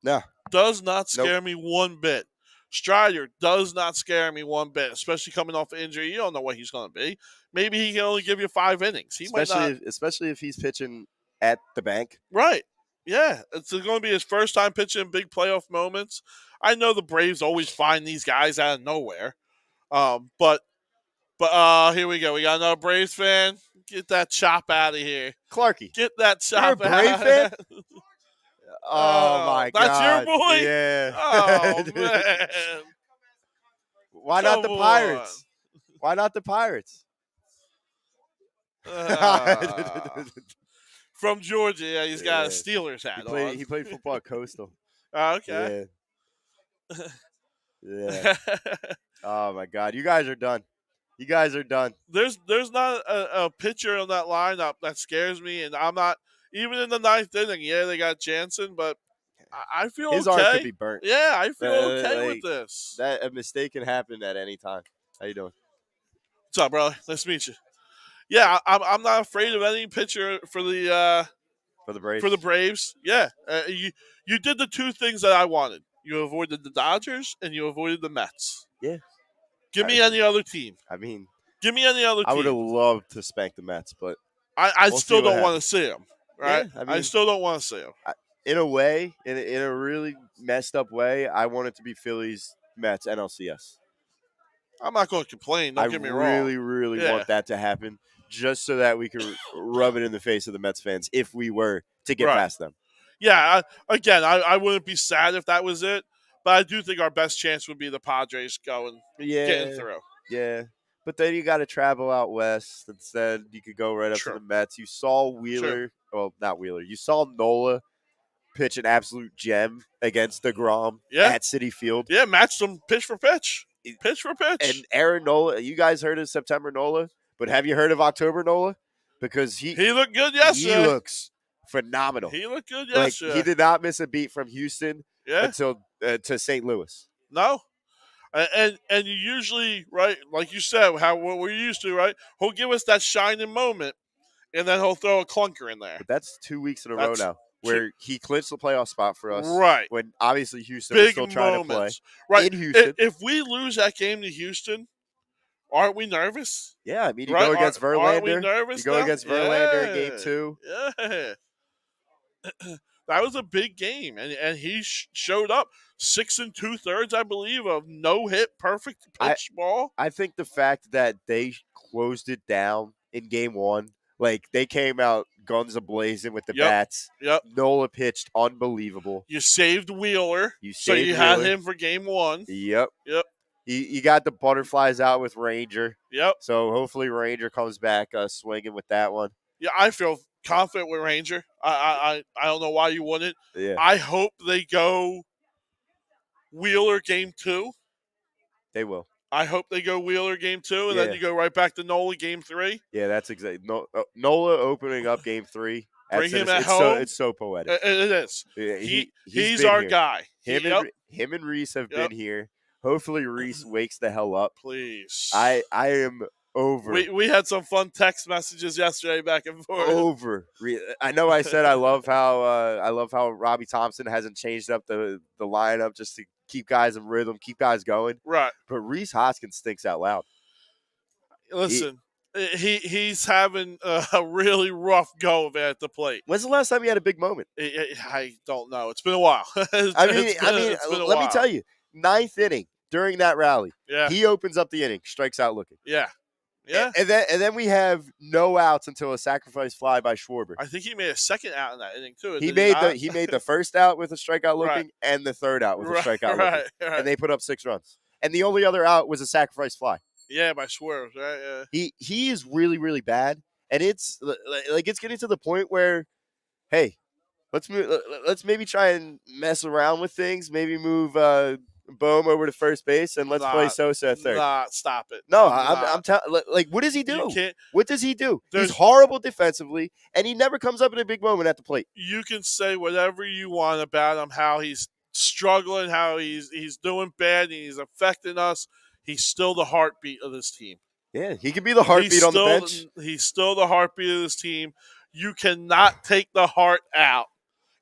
A: No,
B: does not scare me one bit. Strider does not scare me one bit, especially coming off injury. You don't know what he's going to be. Maybe he can only give you 5 innings.
A: Especially if he's pitching at the bank.
B: Right. Yeah, it's going to be his first time pitching in big playoff moments. I know the Braves always find these guys out of nowhere. But here we go. We got another Braves fan. Get that chop out of here.
A: Clarky.
B: Get that chop
A: You're a Brave fan? Oh, my God.
B: That's your boy?
A: Yeah.
B: Oh, man.
A: Why not the Pirates? Why not the Pirates?
B: From Georgia, yeah, he's got a Steelers hat on.
A: He played football at Coastal.
B: Okay.
A: Yeah. Oh, my God. You guys are done.
B: There's not a pitcher on that lineup that scares me, and I'm not even in the 9th inning. Yeah, they got Jansen, but I feel
A: his
B: okay.
A: arm could be burnt.
B: Yeah, I feel okay with this.
A: A mistake can happen at any time. How you doing?
B: What's up, brother? Nice to meet you. Yeah, I'm not afraid of any pitcher for the
A: Braves.
B: For the Braves, yeah. You did the 2 things that I wanted. You avoided the Dodgers and you avoided the Mets.
A: Yeah.
B: Give me any other team.
A: I mean,
B: give me any other team.
A: I would have loved to spank the Mets, but
B: I still don't want to see them. Right?
A: Yeah, I
B: still don't want to see them.
A: In a way, in a really messed up way, I want it to be Phillies, Mets, NLCS.
B: I'm not going to complain. Don't get me wrong.
A: I really want that to happen, just so that we can rub it in the face of the Mets fans if we were to get past them.
B: Yeah, I wouldn't be sad if that was it, but I do think our best chance would be the Padres getting through.
A: Yeah, but then you got to travel out west instead. You could go right up to the Mets. You saw Wheeler, well, not Wheeler. You saw Nola pitch an absolute gem against DeGrom at Citi Field.
B: Yeah, matched them pitch for pitch. Pitch for pitch.
A: And Aaron Nola, you guys heard of September Nola, but have you heard of October Nola? Because he
B: looked good yesterday.
A: He looks phenomenal.
B: He looked good yesterday.
A: He did not miss a beat from Houston until to St. Louis.
B: No. And you usually, right, like you said, what we're used to, right? He'll give us that shining moment, and then he'll throw a clunker in there.
A: But that's 2 weeks in a row now, where he clinched the playoff spot for us.
B: Right.
A: When obviously Houston was still trying to play.
B: Right.
A: In Houston.
B: If we lose that game to Houston, aren't we nervous?
A: Yeah, I mean, you go against Verlander.
B: Aren't we nervous
A: you go against Verlander in Game 2.
B: Yeah. That was a big game, and he showed up 6 2/3, I believe, of no-hit, perfect pitch ball.
A: I think the fact that they closed it down in Game 1, like they came out guns a-blazing with the bats.
B: Yep.
A: Nola pitched unbelievable.
B: You saved Wheeler, so you had him for Game 1.
A: Yep. You got the butterflies out with Ranger.
B: Yep.
A: So hopefully Ranger comes back swinging with that one.
B: Yeah, I feel confident with Ranger. I don't know why you wouldn't.
A: Yeah.
B: I hope they go Wheeler Game 2.
A: They will.
B: I hope they go Wheeler Game 2, and then you go right back to Nola Game 3.
A: Yeah, that's exactly. Nola opening up Game 3.
B: Bring him at home.
A: It's so poetic.
B: It is.
A: Yeah,
B: he's our guy.
A: Him and Reese have been here. Hopefully Reese wakes the hell up.
B: Please.
A: I am over.
B: We had some fun text messages yesterday back and forth.
A: Over. I know I said I love how Robbie Thompson hasn't changed up the lineup just to keep guys in rhythm, keep guys going.
B: Right.
A: But Reese Hoskins stinks out loud.
B: Listen, he's having a really rough go of it at the plate.
A: When's the last time he had a big moment?
B: I don't know. It's been a while.
A: Let me tell you, 9th inning during that rally, he opens up the inning, strikes out looking.
B: Yeah. Yeah.
A: And then we have no outs until a sacrifice fly by Schwarber.
B: I think he made a second out in that inning too.
A: He made the first out with a strikeout looking and the third out with a strikeout looking.
B: Right.
A: And they put up 6 runs. And the only other out was a sacrifice fly.
B: Yeah, by Swerve, right? Yeah.
A: He is really, really bad. And it's getting to the point where, hey, let's maybe try and mess around with things. Maybe move Bohm over to first base and let's play Sosa at third.
B: Stop it.
A: No, I'm telling. Like, what does he do? What does he do? He's horrible defensively, and he never comes up in a big moment at the plate.
B: You can say whatever you want about him, how he's struggling, how he's doing bad, and he's affecting us. He's still the heartbeat of this team.
A: Yeah, he can be the heartbeat on the bench.
B: He's still the heartbeat of this team. You cannot take the heart out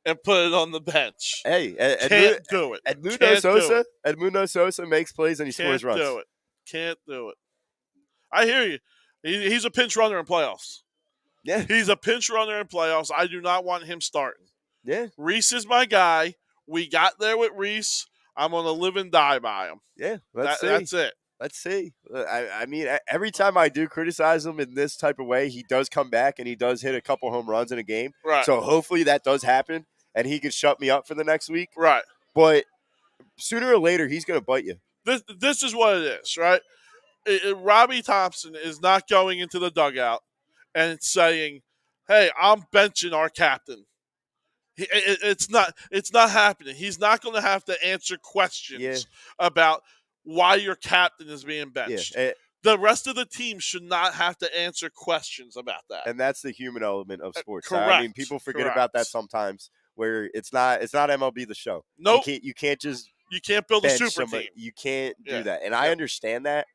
B: and put it on the bench.
A: Hey,
B: can't do it.
A: Edmundo Sosa makes plays and he scores runs.
B: Can't do it. I hear you. He's a pinch runner in playoffs.
A: Yeah.
B: He's a pinch runner in playoffs. I do not want him starting.
A: Yeah.
B: Reese is my guy. We got there with Reese. I'm going to live and die by him.
A: Yeah, let's see.
B: That's it.
A: Let's see. I mean, every time I do criticize him in this type of way, he does come back and he does hit a couple home runs in a game.
B: Right.
A: So hopefully that does happen and he can shut me up for the next week.
B: Right.
A: But sooner or later, he's going to bite you.
B: This is what it is, right? Robbie Thompson is not going into the dugout and saying, hey, I'm benching our captain. It's not happening. He's not going to have to answer questions about why your captain is being benched.
A: Yeah.
B: The rest of the team should not have to answer questions about that.
A: And that's the human element of sports.
B: Correct.
A: I mean, people forget about that sometimes, where it's not MLB The Show.
B: Nope.
A: You can't
B: build a super team.
A: You can't do that. And I understand that,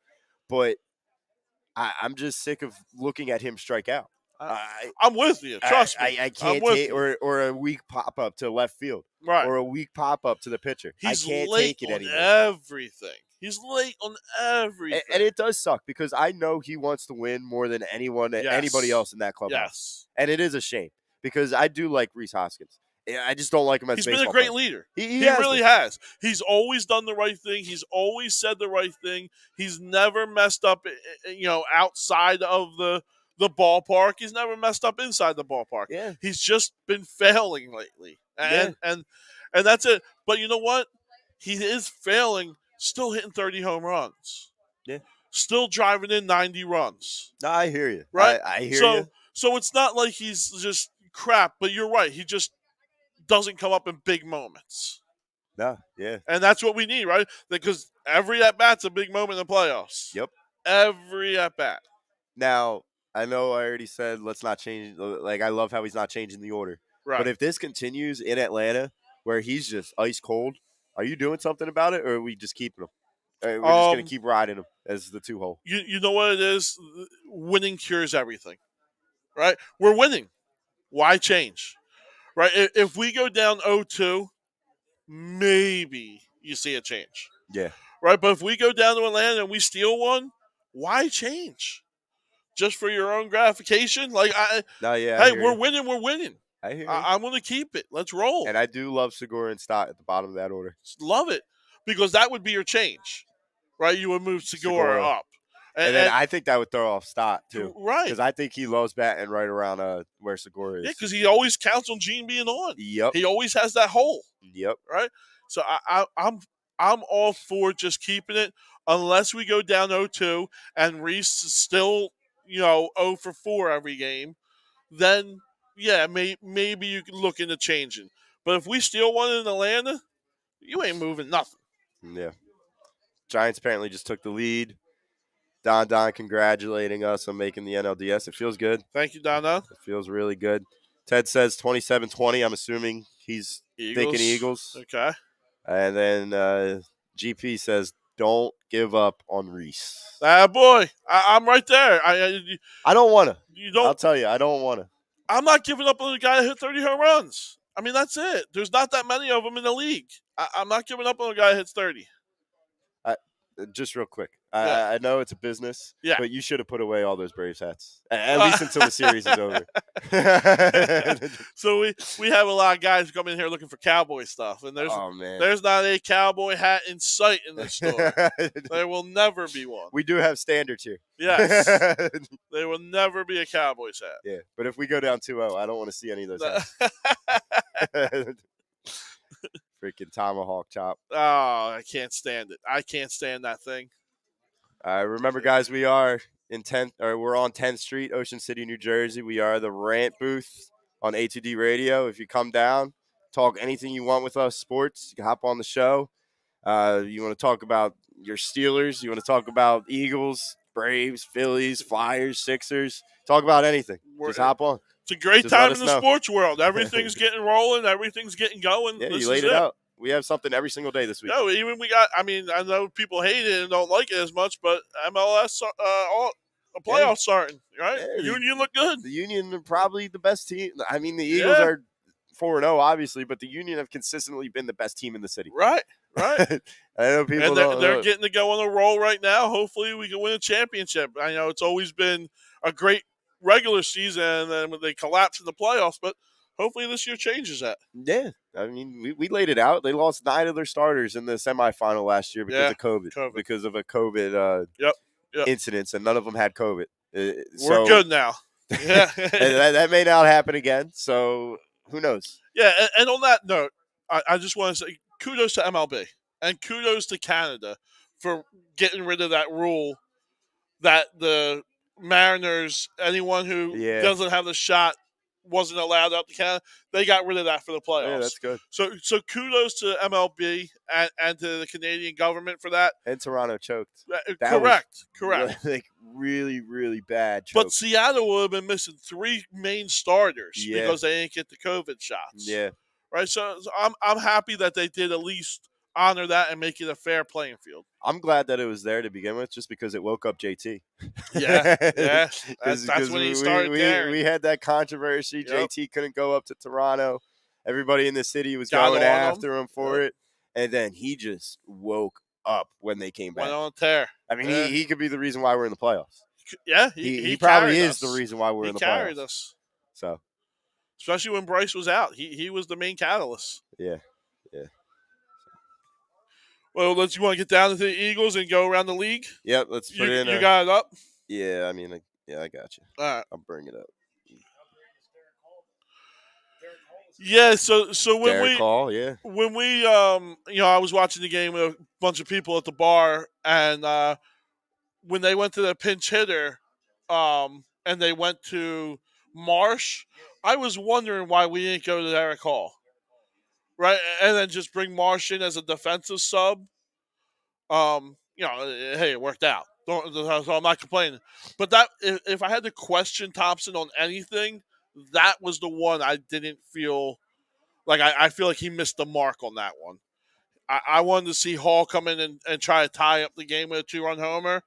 A: but I'm just sick of looking at him strike out.
B: I'm with you. Trust me.
A: I can't take or a weak pop up to left field,
B: right?
A: Or a weak pop up to the pitcher. I can't take it anymore.
B: Everything. He's late on everything,
A: and it does suck because I know he wants to win more than anybody else in that clubhouse.
B: Yes,
A: and it is a shame because I do like Reese Hoskins. I just don't like him as a baseball
B: He's been a great
A: player.
B: leader. He really has. He's always done the right thing. He's always said the right thing. He's never messed up, outside of the ballpark. He's never messed up inside the ballpark.
A: Yeah.
B: He's just been failing lately. And that's it. But you know what? He is failing, still hitting 30 home runs.
A: Yeah.
B: Still driving in 90 runs.
A: No, I hear you.
B: Right?
A: I hear you.
B: So it's not like he's just crap, but you're right. He just doesn't come up in big moments.
A: No, yeah.
B: And that's what we need, right? Because every at-bat's a big moment in the playoffs.
A: Yep.
B: Every at-bat.
A: Now, I know I already said let's not change. Like, I love how he's not changing the order.
B: Right.
A: But if this continues in Atlanta, where he's just ice cold, are you doing something about it, or are we just keeping him? We're just going to keep riding him as the 2-hole.
B: You know what it is? Winning cures everything, right? We're winning. Why change? Right? If we go down 0-2, maybe you see a change.
A: Yeah.
B: Right? But if we go down to Atlanta and we steal one, why change? Just for your own gratification? Like, we're winning. We're winning.
A: I hear you.
B: I'm going to keep it. Let's roll.
A: And I do love Segura and Stott at the bottom of that order.
B: Love it. Because that would be your change. Right? You would move Segura up.
A: And then I think that would throw off Stott, too.
B: Right.
A: Because I think he loves batting right around where Segura is.
B: Yeah, because he always counts on Gene being on.
A: Yep.
B: He always has that hole.
A: Yep.
B: Right? So I'm all for just keeping it unless we go down 0-2 and Reese is still, 0 for 4 every game. Then, yeah, maybe you can look into changing. But if we steal one in Atlanta, you ain't moving nothing.
A: Yeah. Giants apparently just took the lead. Don congratulating us on making the NLDS. It feels good.
B: Thank you, Don.
A: It feels really good. Ted says 27-20. I'm assuming he's thinking Eagles.
B: Okay.
A: And then GP says don't give up on Reese.
B: Boy, I'm right there.
A: I don't want to.
B: You
A: I'll
B: don't.
A: tell you, I don't want to.
B: I'm not giving up on the guy that hit 30 home runs. I mean, that's it. There's not that many of them in the league. I'm not giving up on a guy that hits 30.
A: Just real quick,
B: Yeah.
A: I know it's a business,
B: Yeah.
A: but you should have put away all those Braves hats, at least until the series is over.
B: So we have a lot of guys come in here looking for cowboy stuff, and there's not a cowboy hat in sight in this store. There will never be one.
A: We do have standards here.
B: Yes. There will never be a Cowboys hat.
A: Yeah, but if we go down 2-0, I don't want to see any of those hats. Freaking tomahawk chop.
B: Oh, I can't stand it. I can't stand that thing.
A: Remember, guys, we are we're on 10th Street, Ocean City, New Jersey. We are the Rant Booth on A2D Radio. If you come down, talk anything you want with us, sports, you can hop on the show. You want to talk about your Steelers, you want to talk about Eagles, Braves, Phillies, Flyers, Sixers, talk about anything. Just hop on.
B: It's a great time in the sports world. Everything's getting rolling. Everything's getting going.
A: Yeah, you laid it out. We have something every single day this week.
B: No, even I know people hate it and don't like it as much, but MLS, a playoff starting, right?
A: Yeah,
B: Union look good.
A: The Union are probably the best team. I mean, the Eagles are 4-0, obviously, but the Union have consistently been the best team in the city.
B: Right.
A: I know people
B: they're getting to go on a roll right now. Hopefully, we can win a championship. I know it's always been a great regular season, and then when they collapse in the playoffs, but hopefully this year changes that.
A: Yeah. I mean, we laid it out. They lost 9 of their starters in the semifinal last year because of COVID. Because of a COVID incidents, and none of them had COVID.
B: We're good now. Yeah.
A: that may not happen again, so who knows?
B: Yeah, and on that note, I just want to say kudos to MLB and kudos to Canada for getting rid of that rule that the Mariners, anyone who doesn't have the shot, wasn't allowed up to Canada. They got rid of that for the playoffs.
A: Yeah, that's good.
B: So kudos to MLB and to the Canadian government for that.
A: And Toronto choked.
B: Correct.
A: Like really, really bad choke.
B: But Seattle would have been missing 3 main starters because they didn't get the COVID shots.
A: Yeah.
B: Right. So I'm happy that they did at least honor that and make it a fair playing field.
A: I'm glad that it was there to begin with, just because it woke up JT.
B: Yeah. That's when he started caring.
A: We had that controversy. Yep. JT couldn't go up to Toronto. Everybody in the city was going after him for it. And then he just woke up when they came back.
B: Went on a tear.
A: I mean, he could be the reason why we're in the playoffs.
B: Yeah,
A: he probably is the reason why we're in the playoffs.
B: He carried us.
A: So,
B: especially when Bryce was out, he was the main catalyst.
A: Yeah.
B: Well, you want to get down to the Eagles and go around the league?
A: Yep, let's put it in.
B: You got it up?
A: Yeah, I mean, I got you.
B: All right.
A: I'll bring it up.
B: Yeah, so when we I was watching the game with a bunch of people at the bar, and when they went to the pinch hitter, and they went to Marsh, I was wondering why we didn't go to Eric Hall, right, and then just bring Marsh in as a defensive sub. Hey, it worked out. So I'm not complaining, but that if I had to question Thompson on anything, that was the one I didn't feel like. I feel like he missed the mark on that one. I wanted to see Hall come in and try to tie up the game with a 2-run homer.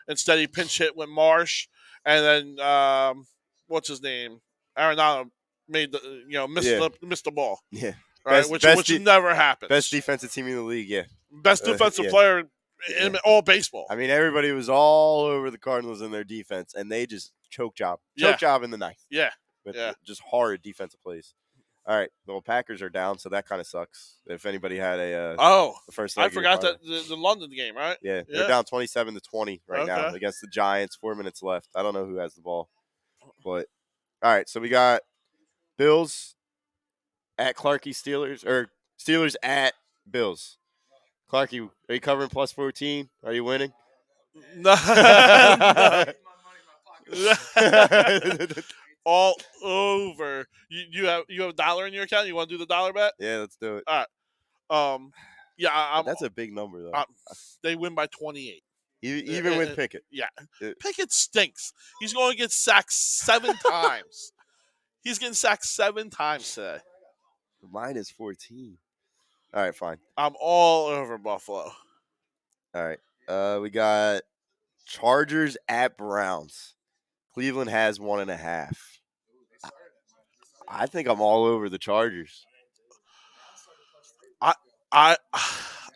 B: Instead, he pinch hit with Marsh, and then what's his name? Arenado made missed the ball.
A: Yeah,
B: right, which never happens.
A: Best defensive team in the league. Yeah,
B: best defensive player in all baseball.
A: I mean, everybody was all over the Cardinals in their defense, and they just choke job in the ninth.
B: Yeah,
A: with just horrid defensive plays. All right, well, Packers are down, so that kind of sucks. If anybody had the first leg,
B: I forgot that the London game, right?
A: Yeah, they're down 27-20 right now against the Giants. 4 minutes left. I don't know who has the ball, but all right. So we got Bills at Clarkie Steelers, or Steelers at Bills. Clarkie, are you covering plus 14? Are you winning?
B: No. All over. You have $1 in your account? You want to do the dollar bet?
A: Yeah, let's do it.
B: All right.
A: That's a big number, though.
B: They win by 28.
A: Even with Pickett.
B: Yeah. Pickett stinks. He's going to get sacked 7 times. He's getting sacked 7 times today.
A: Mine is 14. All right, fine.
B: I'm all over Buffalo.
A: All right. We got Chargers at Browns. Cleveland has 1.5. I think I'm all over the Chargers.
B: I I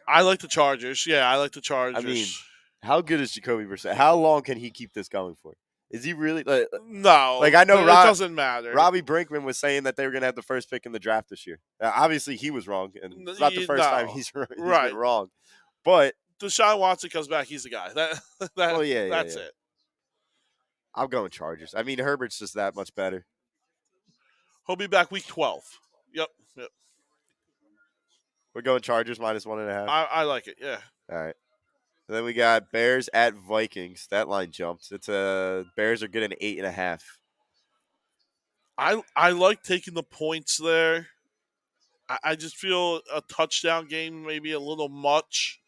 B: I like the Chargers. Yeah, I like the
A: I mean,
B: Chargers.
A: how good is Jacoby Brissett? How long can he keep this going for? Is he really like
B: No,
A: I know
B: but it doesn't matter.
A: Robbie Brinkman was saying that they were going to have the first pick in the draft this year. Obviously, he was wrong, and it's not the first time
B: No.
A: he's
B: Right.
A: been wrong. But
B: Deshaun Watson comes back, he's the guy. That's
A: yeah.
B: it.
A: I'm going Chargers. I mean, Herbert's just that much better.
B: He'll be back week 12. Yep.
A: We're going Chargers minus 1.5.
B: I like it. Yeah.
A: All right. And then we got Bears at Vikings. That line jumps. It's Bears are getting 8.5.
B: I like taking the points there. I just feel a touchdown game maybe a little much.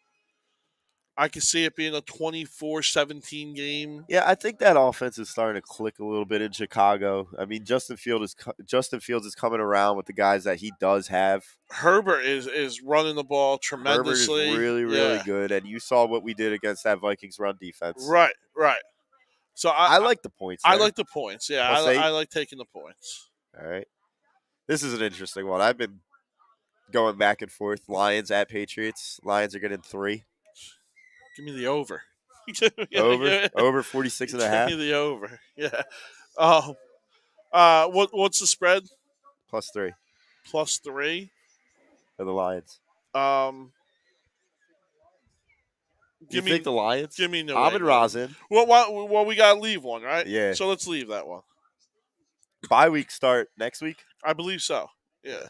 B: I could see it being a 24-17 game.
A: Yeah, I think that offense is starting to click a little bit in Chicago. I mean, Justin Fields is coming around with the guys that he does have.
B: Herbert is running the ball tremendously.
A: Herbert is really, really good, and you saw what we did against that Vikings run defense.
B: Right. So
A: I like the points there.
B: I like the points. Yeah, I like taking the points.
A: All right. This is an interesting one. I've been going back and forth. Lions at Patriots. Lions are getting 3.
B: Give me the over.
A: Over 46.5.
B: Give me the over. Yeah. What's the spread?
A: +3
B: +3
A: for the Lions. You think the Lions?
B: Give me no.
A: Ahmed Razin.
B: Well, we gotta leave one, right?
A: Yeah.
B: So let's leave that one.
A: Bye week start next week.
B: I believe so. Yeah.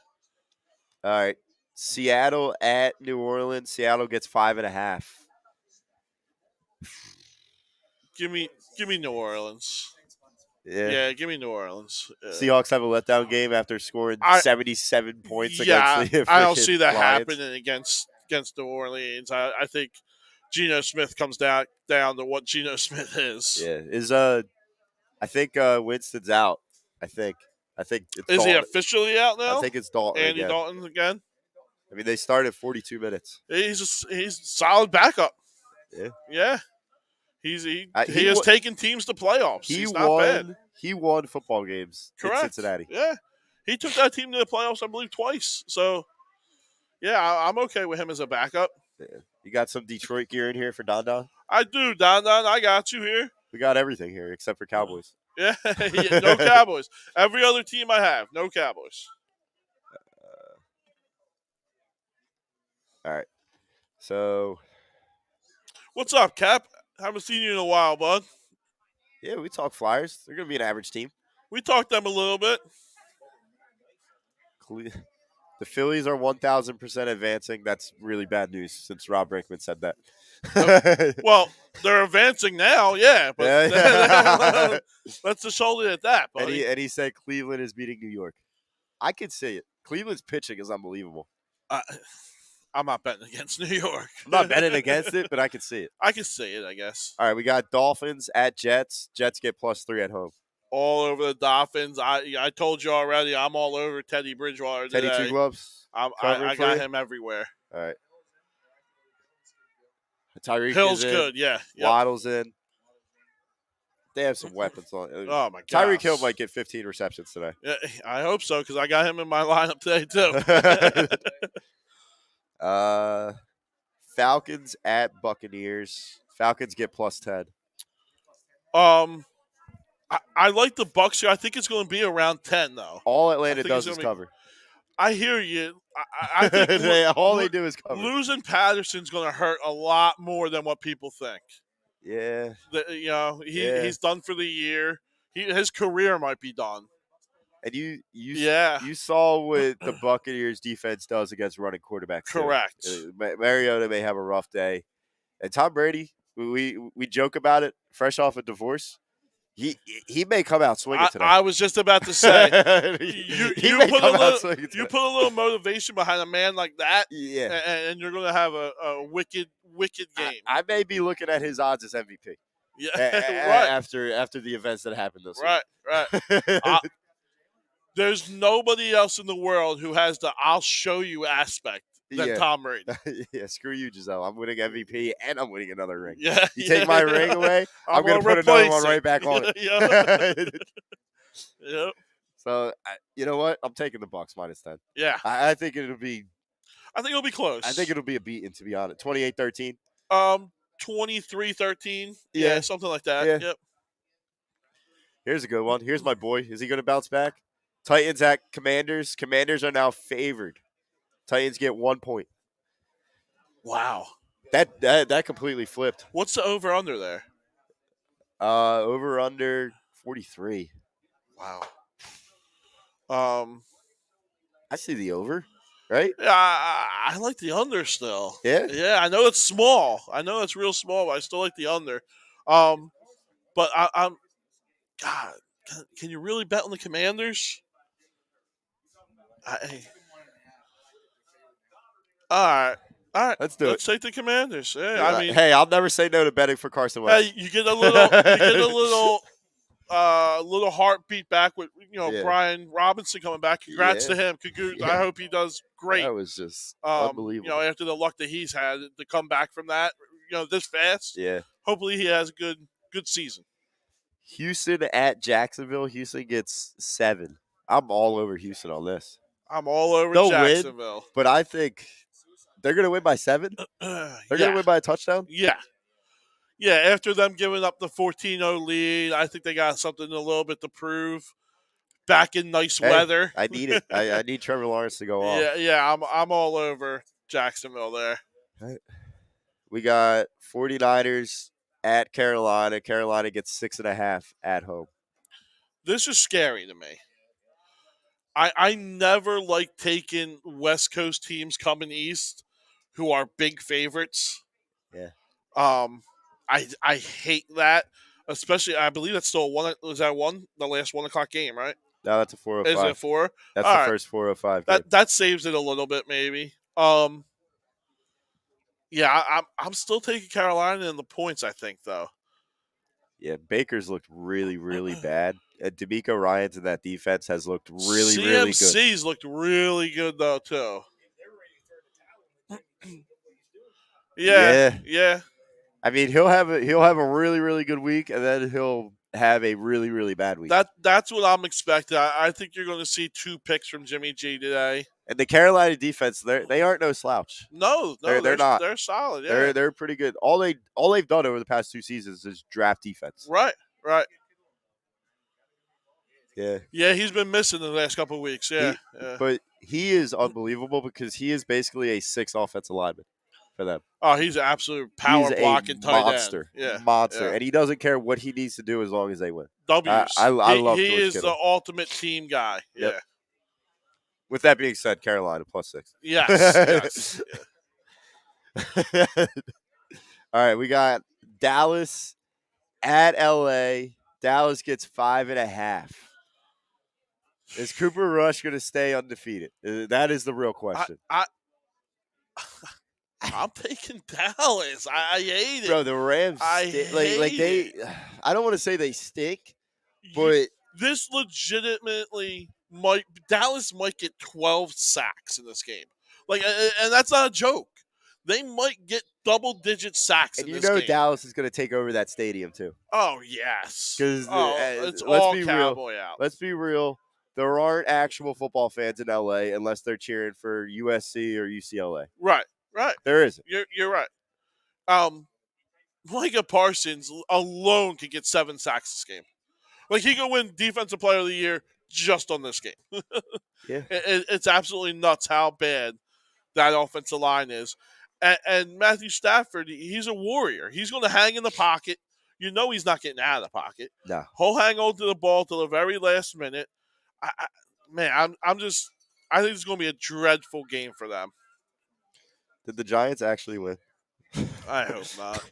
A: All right. Seattle at New Orleans. Seattle gets 5.5.
B: Give me New Orleans.
A: Yeah,
B: give me New Orleans.
A: Seahawks have a letdown game after scoring 77 points against the
B: I don't see that
A: Lions.
B: happening against New Orleans. I think Geno Smith comes down to what Geno Smith is.
A: Yeah, I think Winston's out. I think it's
B: is
A: Dalton.
B: He officially out now?
A: I think it's Dalton.
B: Andy Dalton again.
A: I mean, they started 42 minutes.
B: He's a solid backup. Yeah. He has taken teams to playoffs. He's not bad.
A: He won football games in Cincinnati.
B: Yeah. He took that team to the playoffs, I believe, twice. So, yeah, I'm okay with him as a backup.
A: Yeah. You got some Detroit gear in here for Don Don?
B: I do, Don Don. I got you here.
A: We got everything here except for Cowboys.
B: Yeah, no Cowboys. Every other team I have, no Cowboys.
A: All right. So,
B: what's up, Cap? Haven't seen you in a while, bud.
A: Yeah, we talk Flyers. They're going to be an average team.
B: We talked them a little bit.
A: The Phillies are 1,000% advancing. That's really bad news since Rob Brinkman said that.
B: Well, they're advancing now, yeah. But let's just hold it at that, buddy.
A: And he said Cleveland is beating New York. I could see it. Cleveland's pitching is unbelievable.
B: I'm not betting against New York.
A: I'm not betting against it, but I can see it.
B: I can see it, I guess.
A: All right, we got Dolphins at Jets. Jets get +3 at home.
B: All over the Dolphins. I told you already, I'm all over Teddy Bridgewater today.
A: Teddy Two Gloves?
B: I got him everywhere.
A: All right. Tyreek
B: Hill's
A: is in.
B: good, yeah. Yep.
A: Waddle's in. They have some weapons on.
B: Oh, my God.
A: Tyreek Hill might get 15 receptions today.
B: Yeah, I hope so, because I got him in my lineup today, too.
A: Falcons at Buccaneers. Falcons get +10.
B: I like the Bucs here. I think it's going to be around 10, though.
A: All Atlanta does is cover.
B: I hear you. I think
A: all they do is cover.
B: Losing Patterson's going to hurt a lot more than what people think.
A: Yeah.
B: He's done for the year. His career might be done.
A: And you saw what the Buccaneers defense does against running quarterbacks.
B: Correct.
A: Mariota may have a rough day. And Tom Brady, we joke about it, fresh off a divorce. He may come out swinging today.
B: I was just about to say, you put a little motivation behind a man like that, and you're going to have a wicked game.
A: I may be looking at his odds as MVP.
B: Yeah, right.
A: After the events that happened this
B: week. Right. There's nobody else in the world who has the "I'll show you" aspect than
A: Yeah.
B: Tom Brady.
A: Yeah, screw you, Giselle. I'm winning MVP and I'm winning another ring.
B: Yeah,
A: You take my ring away, I'm going to put another one right back on it.
B: Yep.
A: So, you know what? I'm taking the Bucks minus 10.
B: Yeah.
A: I think it'll be
B: I think it'll be close.
A: I think it'll be a beating, to be honest. 28-13.
B: 23-13.
A: Yeah.
B: Yeah, something like that.
A: Yeah.
B: Yep.
A: Here's a good one. Here's my boy. Is he going to bounce back? Titans at Commanders. Commanders are now favored. Titans get 1 point.
B: Wow.
A: That completely flipped.
B: What's the over under there?
A: Over under 43.
B: Wow.
A: I see the over, right?
B: Yeah, I like the under still.
A: Yeah?
B: Yeah, I know it's small. I know it's real small, but I still like the under. But I'm God. Can you really bet on the Commanders? All right.
A: Let's do
B: Let's take the Commanders. Yeah,
A: it.
B: I mean,
A: Hey, I'll never say no to betting for Carson Wentz.
B: hey, you get a little little heartbeat back with
A: Yeah.
B: Brian Robinson coming back. Congrats
A: Yeah.
B: to him.
A: Yeah.
B: I hope he does great.
A: That was just unbelievable.
B: After the luck that he's had to come back from that, this fast.
A: Yeah.
B: Hopefully he has a good season.
A: Houston at Jacksonville. Houston gets 7. I'm all over Houston on this.
B: I'm all over
A: They'll
B: Jacksonville.
A: win, but I think they're going to win by 7. They're going to win by a touchdown?
B: Yeah. Yeah, after them giving up the 14-0 lead, I think they got something a little bit to prove. Back in nice weather.
A: I need it. I need Trevor Lawrence to go off.
B: Yeah, I'm all over Jacksonville there.
A: Right. We got 49ers at Carolina. Carolina gets 6.5 at home.
B: This is scary to me. I never like taking West Coast teams coming east who are big favorites.
A: Yeah.
B: I hate that. Especially, I believe that's still one. Was that the last 1:00 game, right?
A: No, that's a 4:05.
B: Is it 4?
A: That's
B: all
A: the
B: right.
A: first 4:05 game.
B: That saves it a little bit, maybe. Yeah, I'm still taking Carolina in the points, I think, though.
A: Yeah, Baker's looked really, really bad. D'Amico Ryans in that defense has looked really, really good.
B: CMC's looked really good, though, too. Yeah.
A: I mean, he'll have a really, really good week, and then he'll have a really, really bad week.
B: That's what I'm expecting. I think you're going to see 2 picks from Jimmy G today.
A: And the Carolina defense, they aren't no slouch.
B: No,
A: they're not.
B: They're solid. Yeah,
A: they're pretty good. All they've done over the past 2 seasons is draft defense.
B: Right.
A: Yeah.
B: Yeah, he's been missing the last couple of weeks. Yeah.
A: But he is unbelievable because he is basically a 6 offensive lineman for them.
B: Oh, he's an absolute power blocking tight
A: monster.
B: end. Yeah.
A: Monster.
B: Yeah.
A: And he doesn't care what he needs to do as long as they win.
B: W's.
A: I love
B: He
A: George
B: is
A: Kittle.
B: the ultimate team guy. Yeah.
A: Yep. With that being said, Carolina +6.
B: Yes.
A: Yeah. All right, we got Dallas at LA. Dallas gets 5.5. Is Cooper Rush going to stay undefeated? That is the real question.
B: I'm taking Dallas. I hate it.
A: Bro, the Rams I don't want to say they stink, but
B: this legitimately Dallas might get 12 sacks in this game. And that's not a joke. They might get double-digit sacks in this game.
A: And Dallas is going to take over that stadium too.
B: Oh, yes.
A: Because
B: it's all cowboy out.
A: Let's be real. There aren't actual football fans in LA unless they're cheering for USC or UCLA.
B: Right.
A: There isn't.
B: You're right. Micah Parsons alone could get 7 sacks this game. He could win Defensive Player of the Year just on this game.
A: Yeah.
B: It's absolutely nuts how bad that offensive line is. And Matthew Stafford, he's a warrior. He's going to hang in the pocket. He's not getting out of the pocket.
A: No.
B: He'll hang on to the ball till the very last minute. I think it's going to be a dreadful game for them.
A: Did the Giants actually win?
B: I hope not.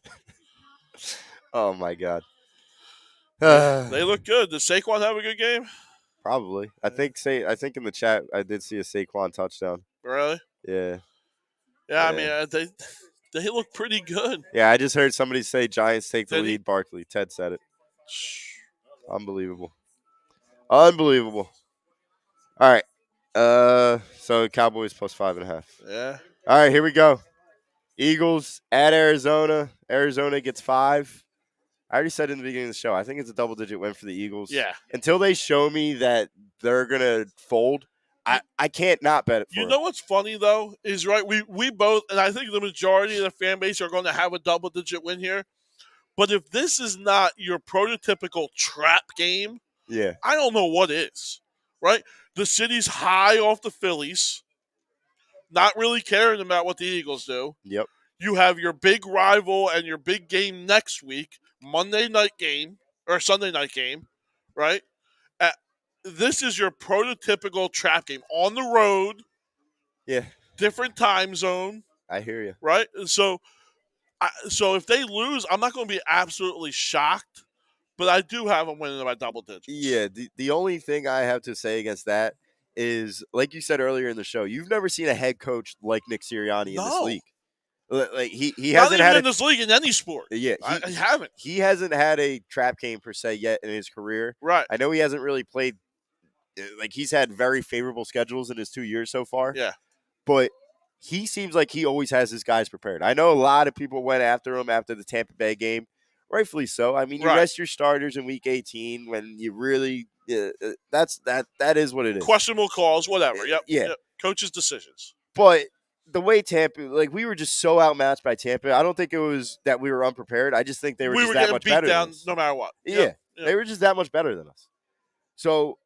A: Oh my God.
B: They look good. Did Saquon have a good game?
A: Probably. I think in the chat I did see a Saquon touchdown.
B: Really?
A: Yeah.
B: Yeah. I mean, they look pretty good.
A: Yeah, I just heard somebody say Giants take the lead. Barkley. Ted said it. Unbelievable. All right. So Cowboys +5.5.
B: Yeah.
A: All right, here we go. Eagles at Arizona. Arizona gets 5. I already said in the beginning of the show, I think it's a double-digit win for the Eagles.
B: Yeah.
A: Until they show me that they're going to fold, I can't not bet it for
B: You
A: them.
B: know what's funny, though, is right, we both, and I think the majority of the fan base are going to have a double-digit win here. But if this is not your prototypical trap game,
A: Yeah.
B: I don't know what is, right? The city's high off the Phillies, not really caring about what the Eagles do.
A: Yep.
B: You have your big rival and your big game next week, Monday night game, or Sunday night game, right? This is your prototypical trap game on the road,
A: Yeah.
B: different time zone,
A: I hear you.
B: right? So if they lose, I'm not going to be absolutely shocked, but I do have them winning by double digits.
A: Yeah, the only thing I have to say against that is, like you said earlier in the show, you've never seen a head coach like Nick Sirianni in this
B: No.
A: league. Like he
B: Not
A: hasn't
B: even
A: had
B: in this league, in any sport.
A: yeah,
B: I haven't.
A: he hasn't had a trap game per se yet in his career.
B: Right.
A: I know he hasn't really played, like he's had very favorable schedules in his 2 years so far.
B: Yeah.
A: But he seems like he always has his guys prepared. I know a lot of people went after him after the Tampa Bay game, rightfully so. I mean, you rest your starters in Week 18 when you really that is what it is.
B: Questionable calls, whatever. Yep.
A: Yeah.
B: Yep. Coach's decisions.
A: But the way Tampa, like we were just so outmatched by Tampa. I don't think it was that we were unprepared. I just think they were just that much better
B: down
A: than us.
B: no matter what.
A: Yeah. They were just that much better than us. So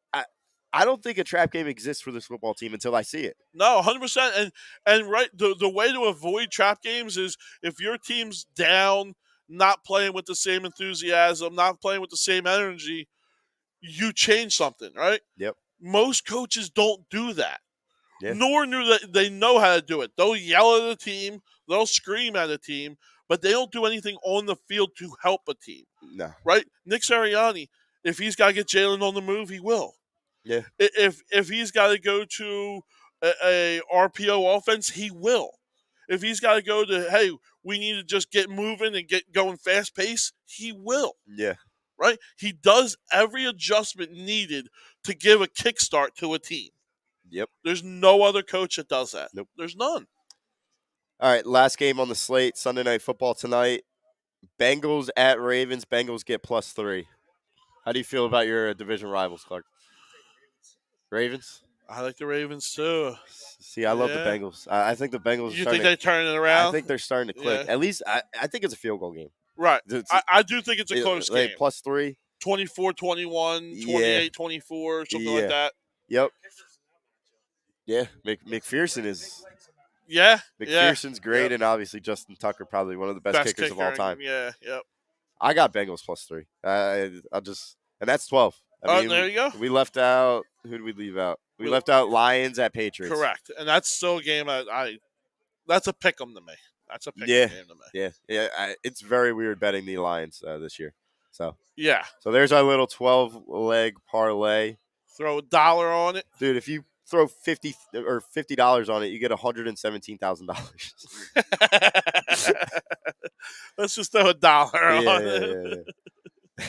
A: I don't think a trap game exists for this football team until I see it.
B: No, 100%. And right, the way to avoid trap games is if your team's down, not playing with the same enthusiasm, not playing with the same energy, you change something, right?
A: Yep.
B: Most coaches don't do that.
A: Yeah.
B: Nor do they know how to do it. They'll yell at a team, they'll scream at a team, but they don't do anything on the field to help a team.
A: No.
B: Right? Nick Sirianni, if he's got to get Jalen on the move, he will.
A: Yeah.
B: If he's got to go to a RPO offense, he will. If he's got to go to, hey, we need to just get moving and get going fast pace, he will.
A: Yeah.
B: Right? He does every adjustment needed to give a kickstart to a team.
A: Yep.
B: There's no other coach that does that.
A: Nope.
B: There's none.
A: All right, last game on the slate, Sunday Night Football tonight. Bengals at Ravens. Bengals get +3. How do you feel about your division rivals, Clark? Ravens?
B: I like the Ravens too.
A: See, I love the Bengals. I think the Bengals.
B: You think they're turning it around?
A: I think they're starting to click.
B: Yeah.
A: At least I think it's a field goal game.
B: Right. I do think it's a close game.
A: +3.
B: 24-21, 28-24, something like that.
A: Yep. Yeah, McPherson is.
B: Yeah.
A: McPherson's great, and obviously Justin Tucker, probably one of the best kickers of all time.
B: Yeah. Yep.
A: I got Bengals +3. I'll just, and that's 12. I mean,
B: there you go.
A: We left out. Who did we leave out? We left out Lions at Patriots.
B: Correct, and that's still a game. That's a pick 'em to me. That's a pick 'em game to me.
A: Yeah. It's very weird betting the Lions this year. So
B: yeah.
A: So there's our little 12-leg parlay.
B: Throw $1 on it,
A: dude. If you throw $50 on it, you get $117,000.
B: Let's just throw $1 on it.
A: Yeah.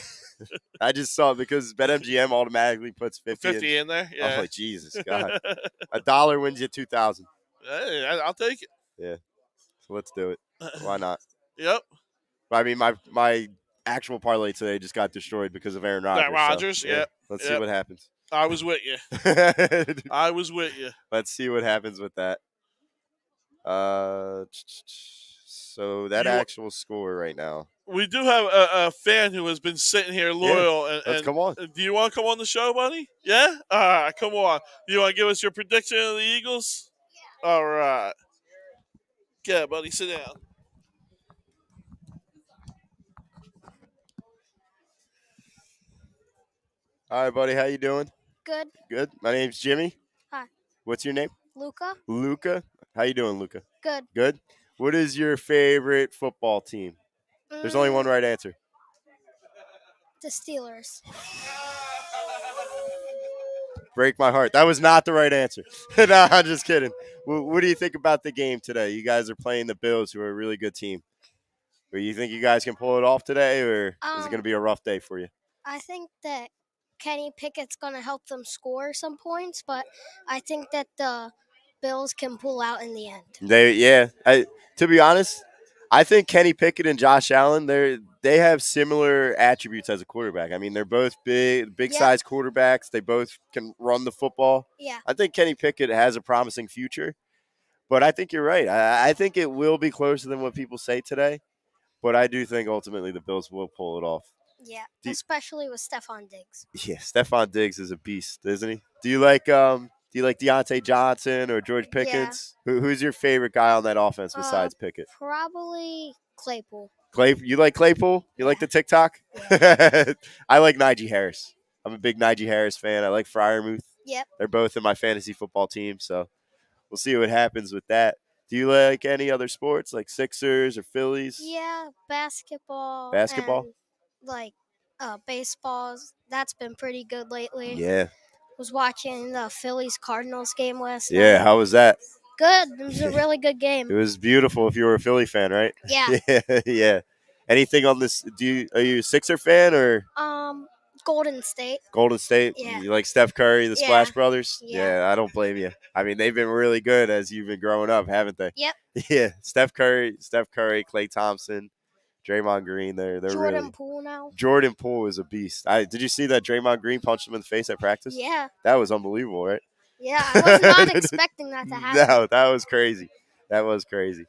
A: I just saw it because BetMGM automatically puts 50
B: in there. Yeah.
A: I was like, Jesus God, $1 wins you 2,000.
B: Hey, I'll take it.
A: Yeah. So let's do it. Why not?
B: Yep.
A: I mean, my actual parlay today just got destroyed because of Aaron Rodgers.
B: Rodgers, yeah.
A: Let's see what happens.
B: I was with you. I was with you.
A: Let's see what happens with that. So that actual score right now.
B: We do have a fan who has been sitting here loyal.
A: Yeah, let's come on.
B: Do you want to come on the show, buddy? Yeah? All right, come on. You want to give us your prediction of the Eagles? All right. Yeah, buddy, sit down.
A: All right, buddy, how you doing?
C: Good.
A: Good. My name's Jimmy.
C: Hi.
A: What's your name?
C: Luca.
A: Luca. How you doing, Luca?
C: Good.
A: Good. What is your favorite football team? There's only one right answer.
C: The Steelers.
A: Break my heart. That was not the right answer. No, I'm just kidding. What do you think about the game today? You guys are playing the Bills, who are a really good team. Do you think you guys can pull it off today, or is it going to be a rough day for you?
C: I think that Kenny Pickett's going to help them score some points, but I think that the Bills can pull out in the end.
A: To be honest, I think Kenny Pickett and Josh Allen, they have similar attributes as a quarterback. I mean, they're both big
C: Yep.
A: size quarterbacks. They both can run the football.
C: Yeah.
A: I think Kenny Pickett has a promising future, but I think you're right. I think it will be closer than what people say today, but I do think ultimately the Bills will pull it off.
C: Yeah,
A: Do-
C: especially with Stephon Diggs.
A: Yeah, Stephon Diggs is a beast, isn't he? Do you like Deontay Johnson or George Pickens? Who's your favorite guy on that offense besides Pickett?
C: Probably Claypool.
A: You like Claypool? You like the TikTok?
C: Yeah.
A: I like Najee Harris. I'm a big Najee Harris fan. I like Freiermuth.
C: Yep.
A: They're both in my fantasy football team, so we'll see what happens with that. Do you like any other sports like Sixers or Phillies?
C: Yeah, basketball.
A: Basketball?
C: And like baseballs. That's been pretty good lately.
A: Yeah.
C: Was watching the Phillies Cardinals game last
A: Yeah,
C: night.
A: how was that?
C: Good. It was a really good game.
A: It was beautiful if you were a Philly fan, right?
C: Yeah.
A: Yeah. Anything on this? Are you a Sixer fan or
C: Golden State.
A: Golden State?
C: Yeah.
A: You like Steph Curry, the
C: Yeah.
A: Splash Brothers?
C: Yeah.
A: I don't blame you. I mean, they've been really good as you've been growing up, haven't they?
C: Yep.
A: Yeah. Steph Curry, Klay Thompson, Draymond Green. They're
C: Jordan
A: really.
C: Poole now.
A: Jordan Poole is a beast. Did you see that Draymond Green punched him in the face at practice?
C: Yeah.
A: That was unbelievable, right?
C: Yeah, I was not expecting that to happen.
A: No, that was crazy. That was crazy.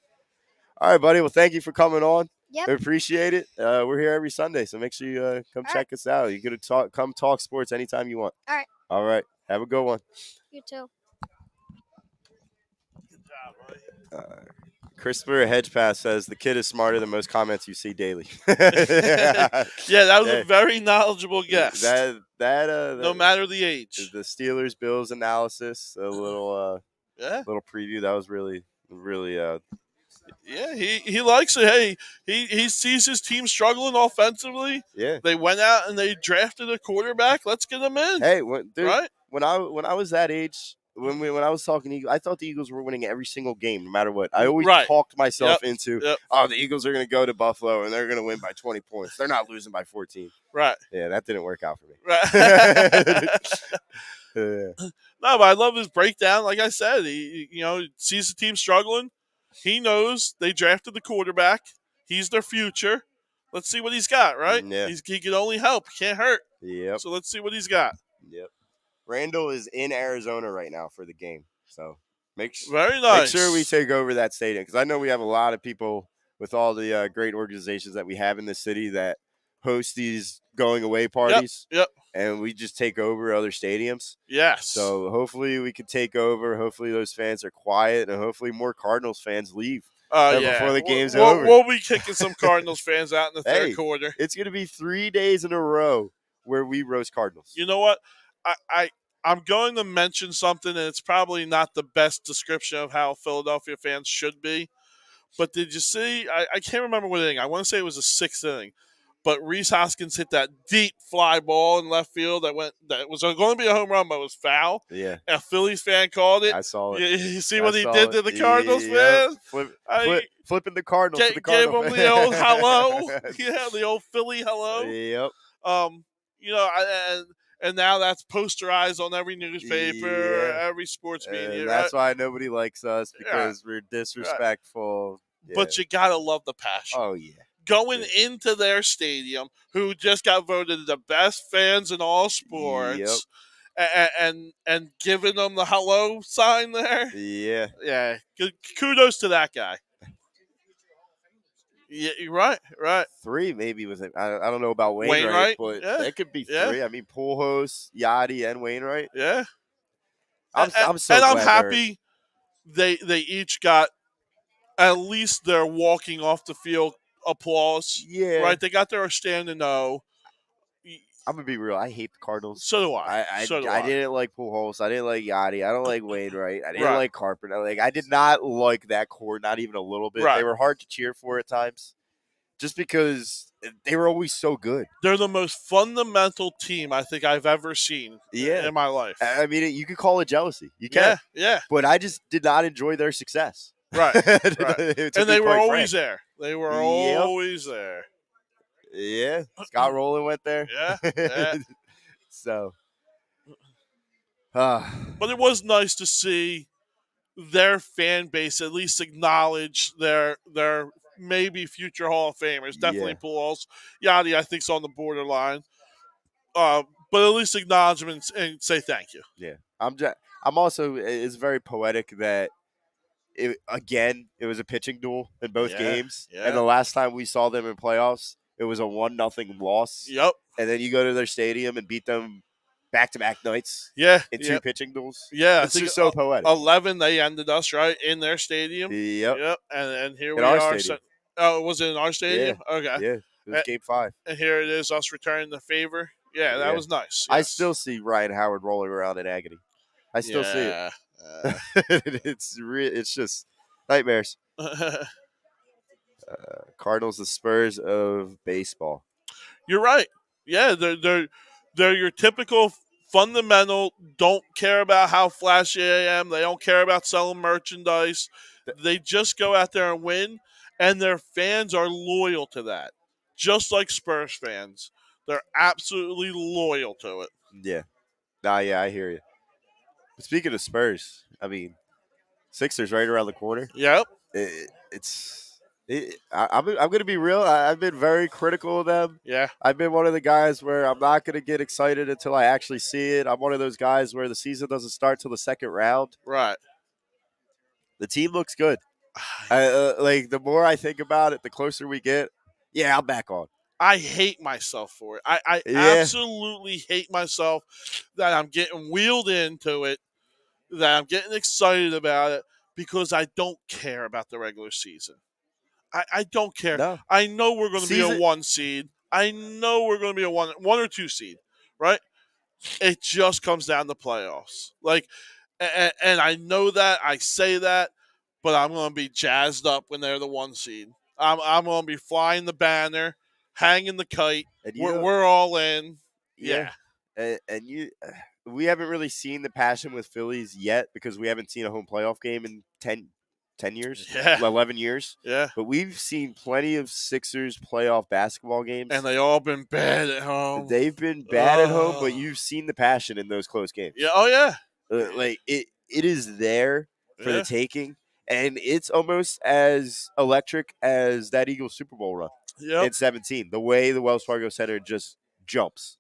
A: All right, buddy. Well, thank you for coming on.
C: Yep.
A: I appreciate it. We're here every Sunday, so make sure you come check us out. You could come talk sports anytime you want.
C: All right.
A: All right. Have a good one.
C: You too.
B: Good job, buddy.
A: Christopher Hedgepath says the kid is smarter than most comments you see daily.
B: Yeah, that was a very knowledgeable guess. No matter the age.
A: The Steelers Bills analysis, a little little preview. That was really
B: Yeah, he likes it. Hey, he sees his team struggling offensively.
A: Yeah.
B: They went out and they drafted a quarterback. Let's get him in.
A: Hey, dude,
B: right?
A: When I was that age, when I was talking Eagles, I thought the Eagles were winning every single game, no matter what. I always talked myself into, the Eagles are going to go to Buffalo and they're going to win by 20 points. They're not losing by 14.
B: Right.
A: Yeah, that didn't work out for me.
B: Right.
A: Yeah.
B: No, but I love his breakdown. Like I said, he sees the team struggling. He knows they drafted the quarterback. He's their future. Let's see what he's got, right?
A: Yeah.
B: He can only help. Can't hurt.
A: Yep.
B: So let's see what he's got.
A: Yep. Randall is in Arizona right now for the game. So
B: very nice.
A: Make sure we take over that stadium because I know we have a lot of people with all the great organizations that we have in the city that host these going away parties.
B: Yep.
A: And we just take over other stadiums.
B: Yes.
A: So hopefully we can take over. Hopefully those fans are quiet, and hopefully more Cardinals fans leave before the game's over.
B: We'll be kicking some Cardinals fans out in the third quarter.
A: It's going to be 3 days in a row where we roast Cardinals.
B: You know what? I'm going to mention something, and it's probably not the best description of how Philadelphia fans should be. But did you see? I can't remember what inning. I want to say it was the sixth inning. But Reese Hoskins hit that deep fly ball in left field that was going to be a home run, but it was foul.
A: Yeah.
B: A Phillies fan called it.
A: I saw it.
B: You see what he did to the Cardinals fans?
A: Flipping the Cardinals to the Cardinals.
B: Gave him the old hello. Yeah, the old Philly hello.
A: Yep.
B: And now that's posterized on every newspaper, every sports media.
A: And that's why nobody likes us because we're disrespectful.
B: Yeah. But you got to love the passion.
A: Oh, yeah.
B: Going into their stadium, who just got voted the best fans in all sports, and giving them the hello sign there.
A: Yeah.
B: Yeah. Kudos to that guy. Yeah, you're right.
A: 3 maybe with him. I don't know about Wainwright, but that could be 3. I mean, Pujols, Yachty, and Wainwright.
B: Yeah.
A: I'm so
B: and
A: glad
B: I'm happy they each got at least their walking off the field applause.
A: Yeah.
B: Right? They got their standing O.
A: I'm going to be real. I hate the Cardinals.
B: So do I.
A: I didn't like Pujols. I didn't like Yachty. I don't like Wainwright. I didn't like Carpenter. I did not like that core, not even a little bit.
B: Right.
A: They were hard to cheer for at times just because they were always so good.
B: They're the most fundamental team I think I've ever seen in my life.
A: I mean, you could call it jealousy. You can.
B: Yeah.
A: But I just did not enjoy their success.
B: Right. And they were always there. They were always there.
A: Yeah. Scott Rowland went there.
B: Yeah.
A: So.
B: But it was nice to see their fan base at least acknowledge their maybe future Hall of Famers. Definitely
A: Yeah,
B: Pujols. Yachty, I think, is on the borderline. But at least acknowledge them and say thank you.
A: yeah. I'm also. It's very poetic that it was a pitching duel in both
B: Yeah,
A: games, and
B: yeah.
A: the last time we saw them in playoffs, it was a 1-0 loss.
B: Yep.
A: And then you go to their stadium and beat them back-to-back nights
B: Yeah,
A: in
B: yeah.
A: two pitching duels.
B: Yeah, I
A: It's
B: think
A: just so poetic.
B: 11 they ended us, right, in their stadium.
A: Yep,
B: Yep, and here
A: in
B: we
A: our
B: are.
A: stadium.
B: Oh, was it in our
A: Yeah,
B: stadium? Okay.
A: yeah. It was Game 5.
B: And here it is, us returning the favor. Yeah, that
A: Yeah.
B: was nice.
A: I
B: Yes.
A: still see Ryan Howard rolling around in agony. I still see it.
B: Yeah.
A: It's just nightmares. Cardinals, the Spurs of baseball.
B: You're right. Yeah, they're your typical fundamental. Don't care about how flashy I am. They don't care about selling merchandise. They just go out there and win, and their fans are loyal to that. Just like Spurs fans, they're absolutely loyal to it.
A: Yeah. Nah, yeah, I hear you. But speaking of Spurs, I mean, Sixers right around the corner.
B: Yep.
A: I'm going to be real. I've been very critical of them.
B: Yeah.
A: I've been one of the guys where I'm not going to get excited until I actually see it. I'm one of those guys where the season doesn't start till the second round.
B: Right.
A: The team looks good. Like the more I think about it, the closer we get. Yeah, I'm back on.
B: I hate myself for it. I
A: Yeah.
B: absolutely hate myself that I'm getting wheeled into it, that I'm getting excited about it because I don't care about the regular season. I don't care.
A: No.
B: I know we're going to be a
A: Season-
B: 1 seed. I know we're going to be a one or 2 seed, right? It just comes down to playoffs. Like, and I know that, I say that, but I'm going to be jazzed up when they're the 1 seed. I'm going to be flying the banner, hanging the kite.
A: And
B: We're all in. Yeah.
A: And we haven't really seen the passion with Phillies yet because we haven't seen a home playoff game in 10 years,
B: Yeah.
A: 11 years.
B: Yeah.
A: But we've seen plenty of Sixers playoff basketball games.
B: And they all been bad at home.
A: They've been bad at home, but you've seen the passion in those close games.
B: Yeah. Oh, yeah.
A: Like it is there for
B: Yeah.
A: the taking, and it's almost as electric as that Eagles Super Bowl run
B: Yep.
A: in 17. The way the Wells Fargo Center just jumps.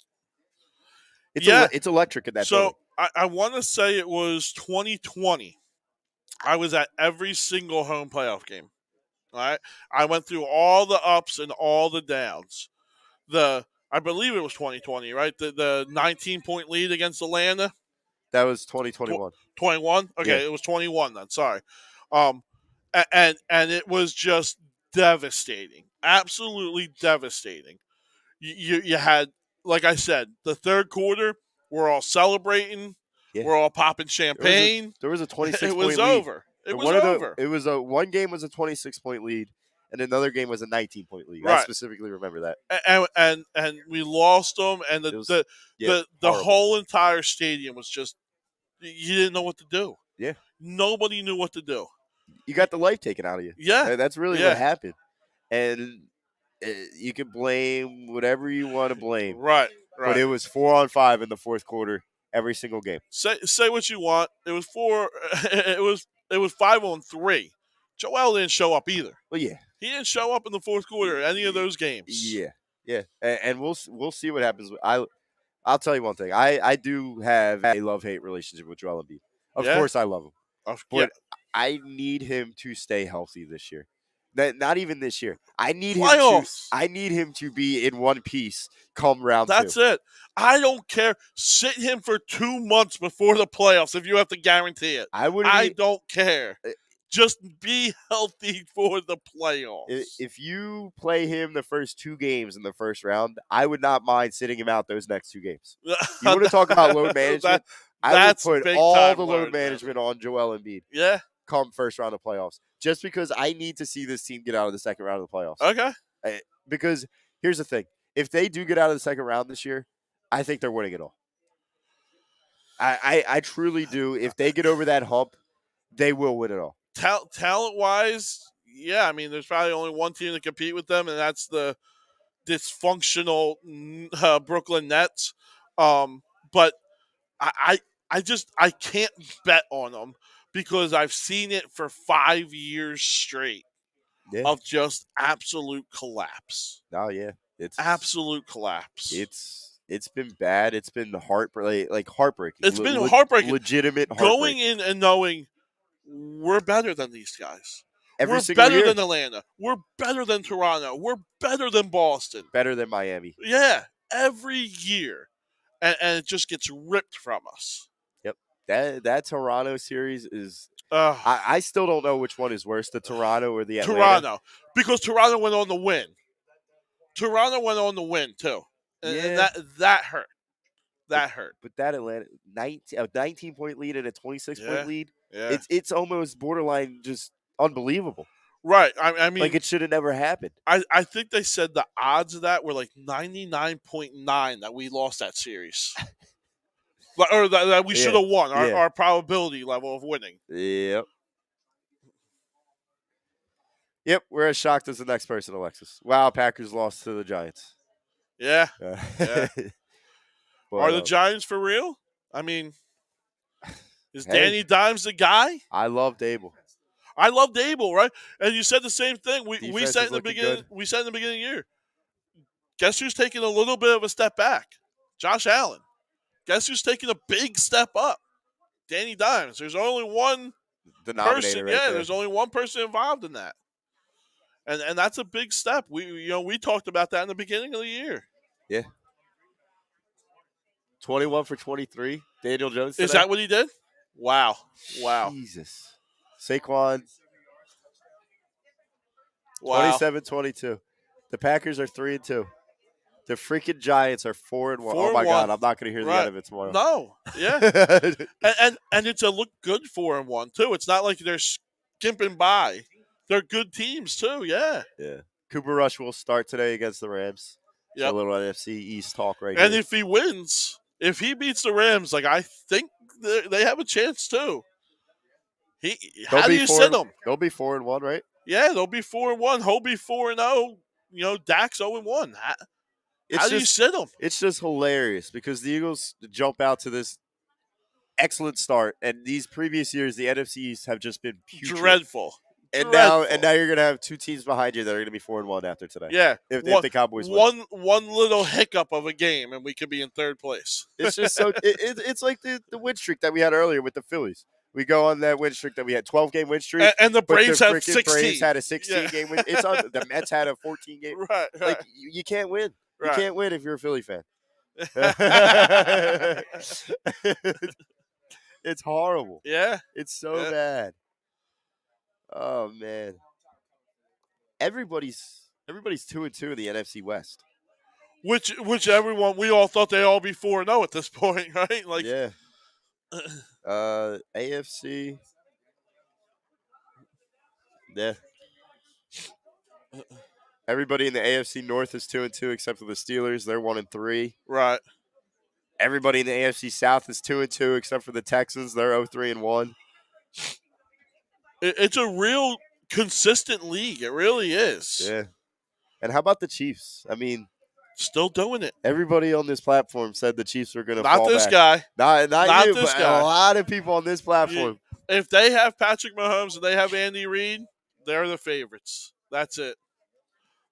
A: It's electric in that building.
B: So I want to say it was 2020. I was at every single home playoff game. All right. I went through all the ups and all the downs. I believe it was 2020, right? The 19-point lead against Atlanta.
A: That was 2021.
B: 21? Okay,
A: Yeah.
B: It was 21 then. Sorry. And it was just devastating. Absolutely devastating. You had, like I said, the third quarter, we're all celebrating.
A: Yeah.
B: We're all popping champagne.
A: There was a 26
B: It was
A: point lead.
B: over. It was over.
A: It was one game was a 26-point lead, and another game was a 19-point lead.
B: Right.
A: I specifically remember that.
B: And we lost them, and the
A: horrible.
B: whole entire stadium was just, you didn't know what to do.
A: Yeah.
B: Nobody knew what to do.
A: You got the life taken out of you.
B: Yeah.
A: That's really what happened. And you can blame whatever you want to blame.
B: Right.
A: But it was 4-on-5 in the fourth quarter every single game.
B: Say what you want. It was it was 5-on-3. Joel didn't show up either.
A: Well, yeah.
B: He didn't show up in the fourth quarter of any of those games.
A: Yeah. And we'll see what happens. I'll tell you one thing. I do have a love-hate relationship with Joel Embiid. Of course I love him. But I need him to stay healthy this year. Not even this year. I need him to be in one piece come round 2.
B: That's it. I don't care. Sit him for 2 months before the playoffs if you have to guarantee it. I don't care. Just be healthy for the playoffs.
A: If you play him the first 2 games in the first round, I would not mind sitting him out those next 2 games. You want to talk about load management? I would put all the load management on Joel Embiid.
B: Yeah.
A: Come first round of playoffs. Just because I need to see this team get out of the second round of the playoffs.
B: Okay.
A: Because here's the thing. If they do get out of the second round this year, I think they're winning it all. I truly do. If they get over that hump, they will win it all.
B: Talent-wise, yeah. I memean, there's probably only one team to compete with them, and that's the dysfunctional Brooklyn Nets. But I can't bet on them because I've seen it for 5 years straight
A: Yeah.
B: of just absolute collapse.
A: Oh yeah.
B: Absolute collapse.
A: It's been bad. It's been heartbreaking.
B: It's been heartbreaking.
A: Legitimate heartbreak.
B: Going in and knowing we're better than these guys.
A: Every
B: We're
A: single
B: better
A: year.
B: than Atlanta. We're better than Toronto. We're better than Boston.
A: Better than Miami.
B: Yeah, every year. And it just gets ripped from us.
A: Yep. That Toronto series is I still don't know which one is worse, the Toronto or the Atlanta.
B: Toronto. Because Toronto went on to win. Toronto went on to win, too. And that hurt. That hurt.
A: But that Atlanta 19-point lead and a 26-point lead,
B: yeah.
A: it's almost borderline just unbelievable.
B: Right. I mean,
A: like it should have never happened.
B: I think they said the odds of that were like 99.9 that we lost that series. Or that we should have won, our probability level of winning.
A: Yep. Yep, we're as shocked as the next person, Alexis. Wow, Packers lost to the Giants.
B: Yeah.
A: Yeah. But,
B: are the Giants for real? I mean, is Danny Dimes the guy?
A: I love Dable.
B: I love Dable, right? And you said the same thing. We said in the beginning.
A: Good.
B: We said in the beginning of the year. Guess who's taking a little bit of a step back? Josh Allen. Guess who's taking a big step up? Danny Dimes. There's only one person. There's only one person involved in that, and that's a big step. We talked about that in the beginning of the year.
A: Yeah. 21 for 23. Daniel Jones today.
B: Is that what he did? Wow.
A: Jesus. Saquon.
B: Wow.
A: 27-22. The Packers are 3-2. The freaking Giants are 4-1. Oh my
B: 4-1.
A: God, I'm not going to hear the end of it tomorrow.
B: No. Yeah. and it's a look good 4-1 too. It's not like they're skimping by. They're good teams too. Yeah.
A: Yeah. Cooper Rush will start today against the Rams.
B: Yeah.
A: A little NFC East talk right
B: and
A: here.
B: if he wins, if he beats the Rams, like I think they have a chance too. How do you sit them?
A: They'll be 4-1, right?
B: Yeah, they'll be 4-1. He'll be 4-0. Dak's 0-1. How do you sit them?
A: It's just hilarious because the Eagles jump out to this excellent start, and these previous years, the NFC East have just been putrid.
B: Dreadful.
A: And now you're gonna have two teams behind you that are gonna be 4-1 after today.
B: Yeah,
A: if the Cowboys win.
B: One little hiccup of a game, and we could be in third place.
A: It's just so it's like the win streak that we had earlier with the Phillies. We go on that win streak that we had 12-game win streak,
B: and the Braves have 16.
A: Braves had a 16-game win. It's on, the Mets had a 14-game.
B: Right.
A: Like you can't win. You can't win if you're a Philly fan. It's horrible.
B: Yeah.
A: It's so bad. Oh man. Everybody's 2-2 in the NFC West.
B: Which we all thought they'd all be 4-0 at this point, right? Like
A: yeah. AFC. Yeah. Everybody in the AFC North is 2-2 except for the Steelers. They're 1-3.
B: Right.
A: Everybody in the AFC South is 2-2 except for the Texans. They're 0-3-1.
B: It's a real consistent league. It really is.
A: Yeah. And how about the Chiefs? I mean,
B: still doing it.
A: Everybody on this platform said the Chiefs were going to fall
B: back. Not this
A: guy. Not you,
B: this
A: but
B: guy.
A: A lot of people on this platform.
B: If they have Patrick Mahomes and they have Andy Reid, they're the favorites. That's it.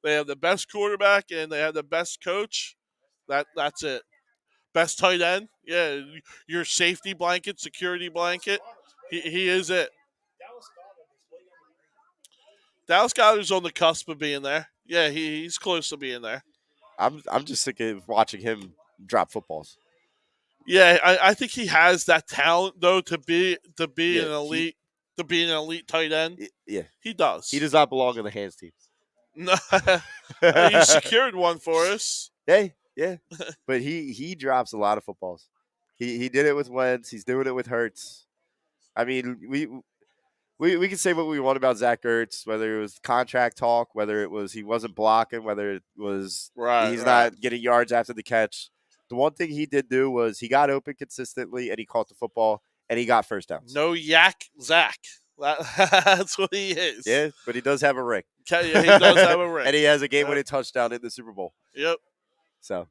B: They have the best quarterback and they have the best coach. That's it. Best tight end. Yeah, your safety blanket, security blanket. He is it. Dallas Goedert's on the cusp of being there. Yeah, he's close to being there.
A: I'm just sick of watching him drop footballs.
B: Yeah, I think he has that talent though to be an elite tight end.
A: Yeah,
B: he does.
A: He does not belong in the hands team.
B: No, he secured one for us.
A: Hey, yeah, but he drops a lot of footballs. He did it with Wentz. He's doing it with Hurts. I mean, we can say what we want about Zach Ertz, whether it was contract talk, whether it was he wasn't blocking, whether it was he's not getting yards after the catch. The one thing he did do was he got open consistently and he caught the football and he got first downs.
B: No yak Zach. That's what he is.
A: Yeah, but he does have a ring.
B: Yeah, he does have a ring.
A: And he has a game-winning touchdown in the Super Bowl.
B: Yep.
A: So.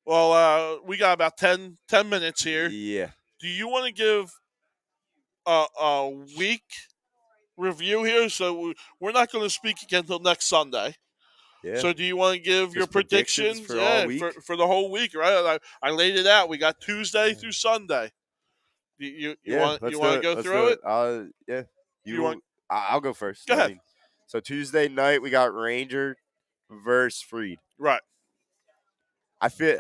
B: Well, we got about 10 minutes here.
A: Yeah.
B: Do you want to give a week review here, so we're not going to speak again until next Sunday.
A: Yeah.
B: So do you want to give
A: Just
B: your
A: predictions
B: predictions?
A: for all week?
B: For the whole week, right? I laid it out. We got Tuesday through Sunday. You want
A: let's
B: to
A: do it.
B: go
A: Let's
B: through
A: do
B: it?
A: it. Yeah.
B: You want?
A: I'll go first.
B: Go ahead.
A: So Tuesday night we got Ranger versus Freed.
B: Right.
A: I feel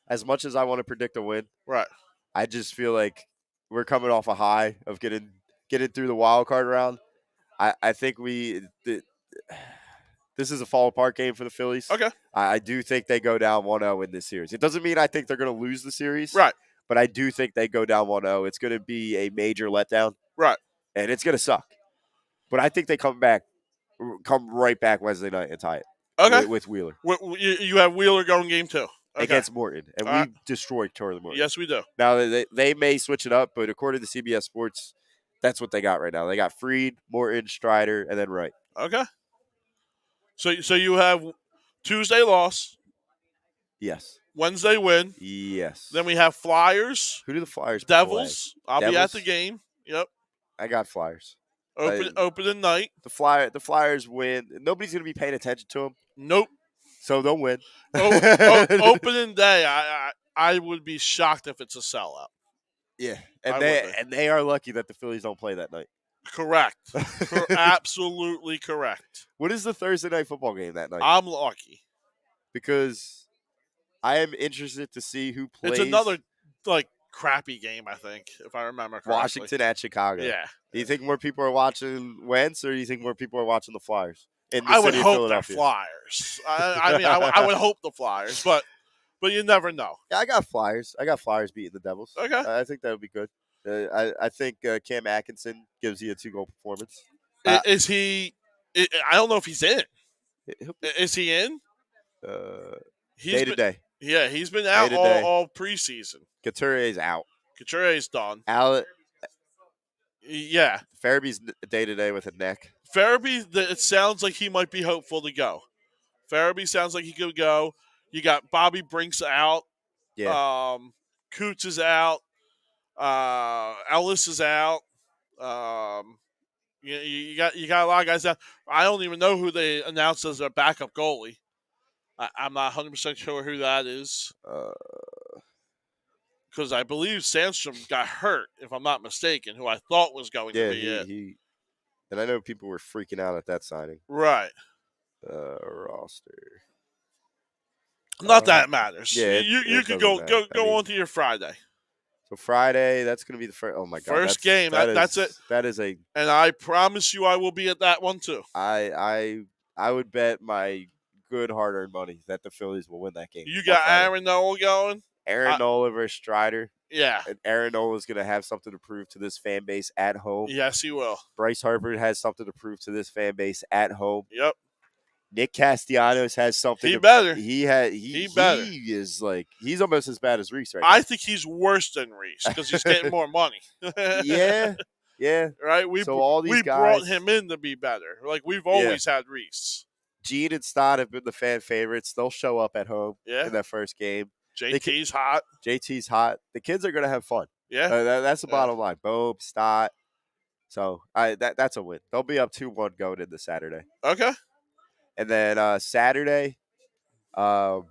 A: as much as I want to predict a win,
B: Right.
A: I just feel like we're coming off a high of getting through the wild card round. I think this is a fall apart game for the Phillies.
B: Okay.
A: I do think they go down 1-0 in this series. It doesn't mean I think they're going to lose the series.
B: Right.
A: But I do think they go down 1-0. It's going to be a major letdown.
B: Right.
A: And it's going to suck. But I think they come right back Wednesday night and tie it.
B: Okay.
A: With Wheeler.
B: You have Wheeler going game 2. Okay.
A: Against Morton. And we destroy Charlie Morton.
B: Yes, we do.
A: Now, they may switch it up, but according to CBS Sports, that's what they got right now. They got Freed, Morton, Strider, and then Wright.
B: Okay. So you have Tuesday loss.
A: Yes.
B: Wednesday win.
A: Yes.
B: Then we have Flyers.
A: Who do the Flyers
B: Devils.
A: play?
B: I'll be at
A: Devils?
B: the game. Yep.
A: I got Flyers.
B: Opening night.
A: The Flyers win. Nobody's going to be paying attention to them.
B: Nope.
A: So they'll win.
B: Opening day, I would be shocked if it's a sellout.
A: Yeah, and they are lucky that the Phillies don't play that night.
B: Correct. Absolutely correct.
A: What is the Thursday night football game that night?
B: I'm lucky
A: because I am interested to see who plays.
B: It's another crappy game, I think, if I remember correctly.
A: Washington at Chicago.
B: Yeah.
A: Do you think more people are watching Wentz, or do you think more people are watching the Flyers?
B: I would hope they're Flyers. I would hope the Flyers, but you never know.
A: Yeah, I got Flyers. I got Flyers beating the Devils.
B: Okay.
A: I think that would be good. I think Cam Atkinson gives you a 2-goal performance.
B: Is he? I don't know if he's in. Is he in?
A: Day to day.
B: Yeah, he's been out all preseason.
A: Couture's out.
B: Couture's done. Yeah.
A: Farabee's day to day with a neck.
B: Farabee, it sounds like he might be hopeful to go. Farabee sounds like he could go. You got Bobby Brinks out.
A: Yeah.
B: Coots is out. Ellis is out. You got a lot of guys out. I don't even know who they announced as their backup goalie. I'm not 100% sure who that is. Because I believe Sandstrom got hurt, if I'm not mistaken, who I thought was going to be it.
A: And I know people were freaking out at that signing.
B: Right.
A: Roster.
B: Not that it matters.
A: Yeah,
B: you could go on to your Friday.
A: So Friday, that's going to be the first. Oh my God!
B: First game. That's it.
A: That is a.
B: And I promise you, I will be at that one too.
A: I would bet my good hard-earned money that the Phillies will win that game.
B: You got Aaron Nola going.
A: Aaron Nola versus Strider.
B: Yeah.
A: And Aaron Nola is going to have something to prove to this fan base at home.
B: Yes, he will.
A: Bryce Harper has something to prove to this fan base at home.
B: Yep.
A: Nick Castellanos has something.
B: He better.
A: He
B: better.
A: He is he's almost as bad as Reese right now.
B: I think he's worse than Reese because he's getting more money.
A: Yeah.
B: Right. We brought him in to be better. We've always had Reese.
A: Gene and Stott have been the fan favorites. They'll show up at home in that first game.
B: JT's hot.
A: JT's hot. The kids are going to have fun.
B: Yeah.
A: That's the bottom line. Boom, Stott. So that's a win. They'll be up 2-1 going into Saturday.
B: Okay.
A: And then Saturday, I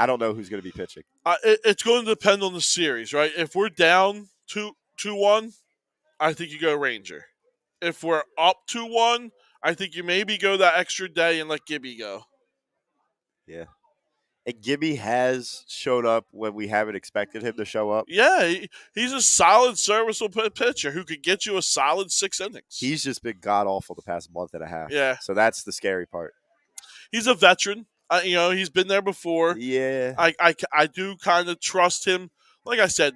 A: don't know who's going to be pitching.
B: It's going to depend on the series, right? If we're down 2-1, I think you go Ranger. If we're up 2-1, I think you maybe go that extra day and let Gibby go.
A: Yeah. And Gibby has showed up when we haven't expected him to show up.
B: Yeah, he's a solid, serviceable pitcher who could get you a solid 6 innings.
A: He's just been god-awful the past month and a half.
B: Yeah.
A: So that's the scary part.
B: He's a veteran. He's been there before.
A: Yeah.
B: I do kind of trust him. Like I said,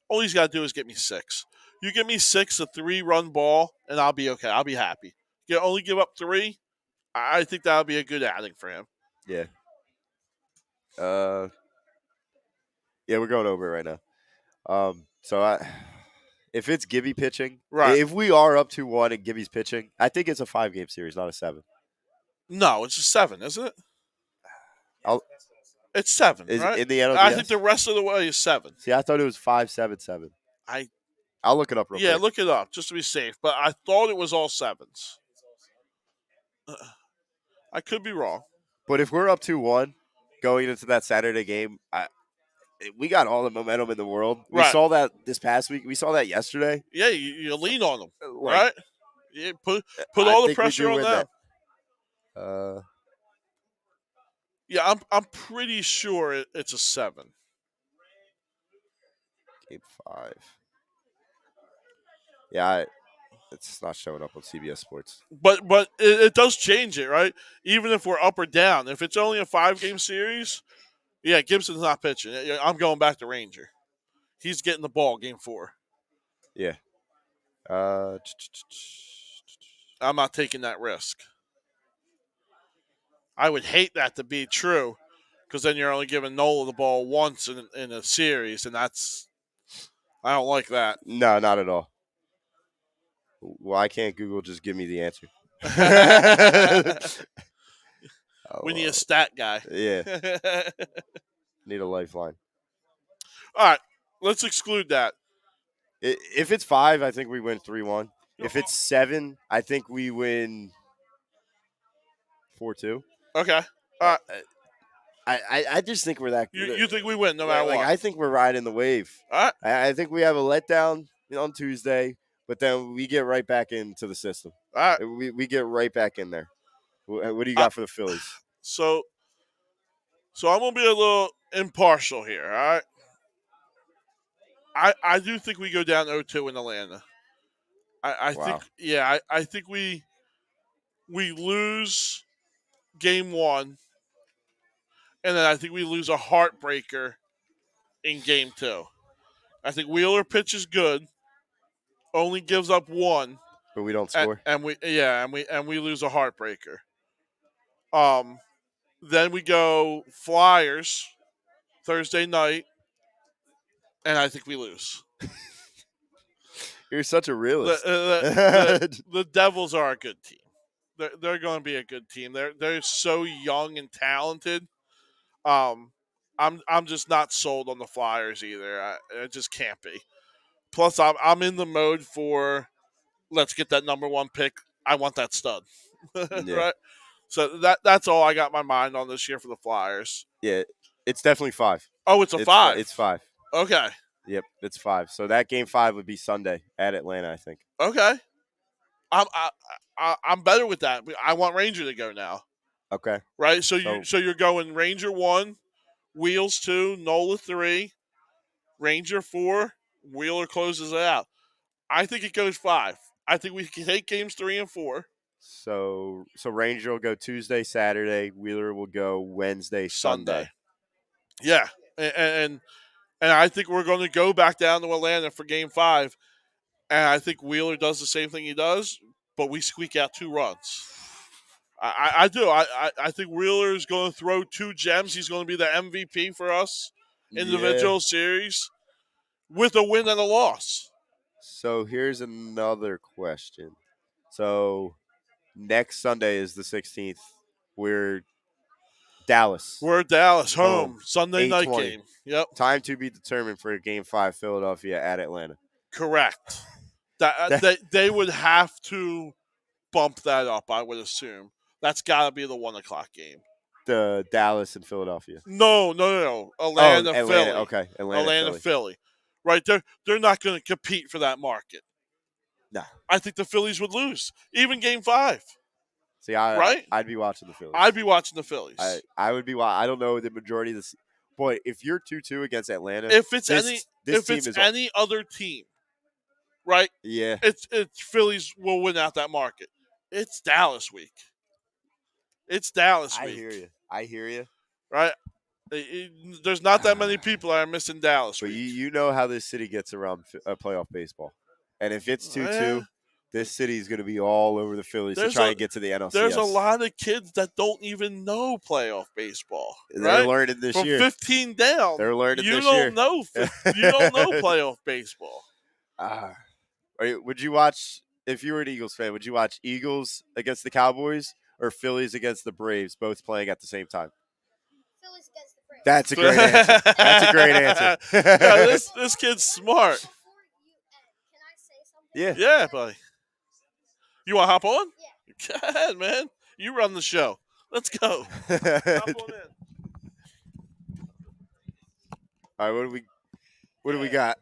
B: all he's got to do is get me 6. You give me 6, a 3-run ball, and I'll be okay. I'll be happy. You only give up 3, I think that'll be a good outing for him.
A: Yeah. Yeah, we're going over it right now. So if it's Gibby pitching,
B: right?
A: If we are up 2-1 and Gibby's pitching, I think it's a 5-game series, not a 7.
B: No, it's a 7, isn't it? It's 7, right?
A: In the NLDS?
B: I think the rest of the way is 7.
A: See, I thought it was 5-7-7.
B: I
A: I'll look it up real
B: Yeah,
A: quick.
B: look it up just to be safe. But I thought it was all 7s. I could be wrong.
A: But if we're up 2-1 going into that Saturday game, we got all the momentum in the world. We
B: Right.
A: saw that this past week. We saw that yesterday.
B: Yeah, you lean on them,
A: Like,
B: right? Yeah, put
A: I
B: all the
A: think we
B: pressure
A: do
B: on
A: win
B: them.
A: that.
B: Yeah, I'm pretty sure it's a 7.
A: Game 5. Yeah, it's not showing up on CBS Sports.
B: But it does change it, right? Even if we're up or down. If it's only a 5-game series, yeah, Gibson's not pitching. I'm going back to Ranger. He's getting the ball game 4.
A: Yeah.
B: I'm not taking that risk. I would hate that to be true because then you're only giving Nola the ball once in a series, and I don't like that.
A: No, not at all. Why can't Google just give me the answer?
B: We need a stat guy.
A: Yeah. Need a lifeline.
B: All right, let's exclude that.
A: If it's 5, I think we win 3-1. If it's 7, I think we win 4-2.
B: Okay. All right.
A: I just think we're that good.
B: You think we win no matter what?
A: I think we're riding the wave.
B: All right.
A: I think we have a letdown on Tuesday, but then we get right back into the system.
B: All right.
A: We get right back in there. What do you got for the Phillies?
B: So I'm going to be a little impartial here, all right? I do think we go down 0-2 in Atlanta.
A: Wow.
B: I think we lose game 1, and then I think we lose a heartbreaker in game 2. I think Wheeler pitches good, only gives up 1,
A: But we don't score.
B: and we lose a heartbreaker. Then we go Flyers Thursday night, and I think we lose.
A: You're such a realist.
B: The Devils are a good team. They're going to be a good team. They're so young and talented. I'm just not sold on the Flyers either. It just can't be. Plus, I'm in the mode for let's get that number 1 pick. I want that stud.
A: Yeah.
B: Right. So that's all I got my mind on this year for the Flyers.
A: Yeah, it's definitely 5.
B: Oh, it's 5.
A: It's 5.
B: Okay.
A: Yep, it's 5. So that game 5 would be Sunday at Atlanta, I think.
B: Okay. I'm better with that. I want Ranger to go now.
A: Okay.
B: Right. So you're going Ranger 1, Wheels 2, Nola 3, Ranger 4, Wheeler closes it out. I think it goes 5. I think we can take games 3 and 4.
A: So Ranger will go Tuesday, Saturday. Wheeler will go Wednesday, Sunday.
B: Yeah, and I think we're going to go back down to Atlanta for game 5, and I think Wheeler does the same thing he does, but we squeak out 2 runs. I do. I think Wheeler is going to throw 2 gems. He's going to be the MVP for us individual series with a win and a loss.
A: So here's another question. So next Sunday is the 16th. We're Dallas.
B: We're Dallas, home. Sunday night
A: 8:20.
B: game. Yep.
A: Time to be determined for Game 5, Philadelphia at Atlanta.
B: Correct. They would have to bump that up, I would assume. That's got to be the 1 o'clock game.
A: The Dallas and Philadelphia.
B: No. Atlanta, Philly.
A: Okay,
B: Atlanta, Philly. Right, they're not going to compete for that market.
A: No.
B: I think the Phillies would lose, even game 5.
A: See,
B: right?
A: I'd be watching the Phillies.
B: I'd be watching the Phillies.
A: I would be. I don't know the majority of this. Boy, if you're 2-2 against Atlanta,
B: if it's any other team, right?
A: Yeah,
B: it's Phillies will win out that market. It's Dallas week. It's Dallas week.
A: I hear you.
B: Right? There's not that many people that are missing Dallas
A: but
B: week.
A: you know how this city gets around playoff baseball. And if it's 2-2, this city is going to be all over the Phillies to try and get to the NLCS.
B: There's a lot of kids that don't even know playoff baseball.
A: They're learning this year.
B: From 15 down.
A: They're learning this
B: You
A: year.
B: don't know playoff baseball.
A: Would you watch, if you were an Eagles fan, would you watch Eagles against the Cowboys or Phillies against the Braves, both playing at the same time?
C: Phillies against the Braves.
A: That's a great answer.
B: Yeah, this kid's smart.
C: Before you end, can
A: Yeah.
B: Yeah, buddy. You want to hop on? Yeah. Go ahead, man. You run the show. Let's go. Hop on in.
A: All right, what do we got?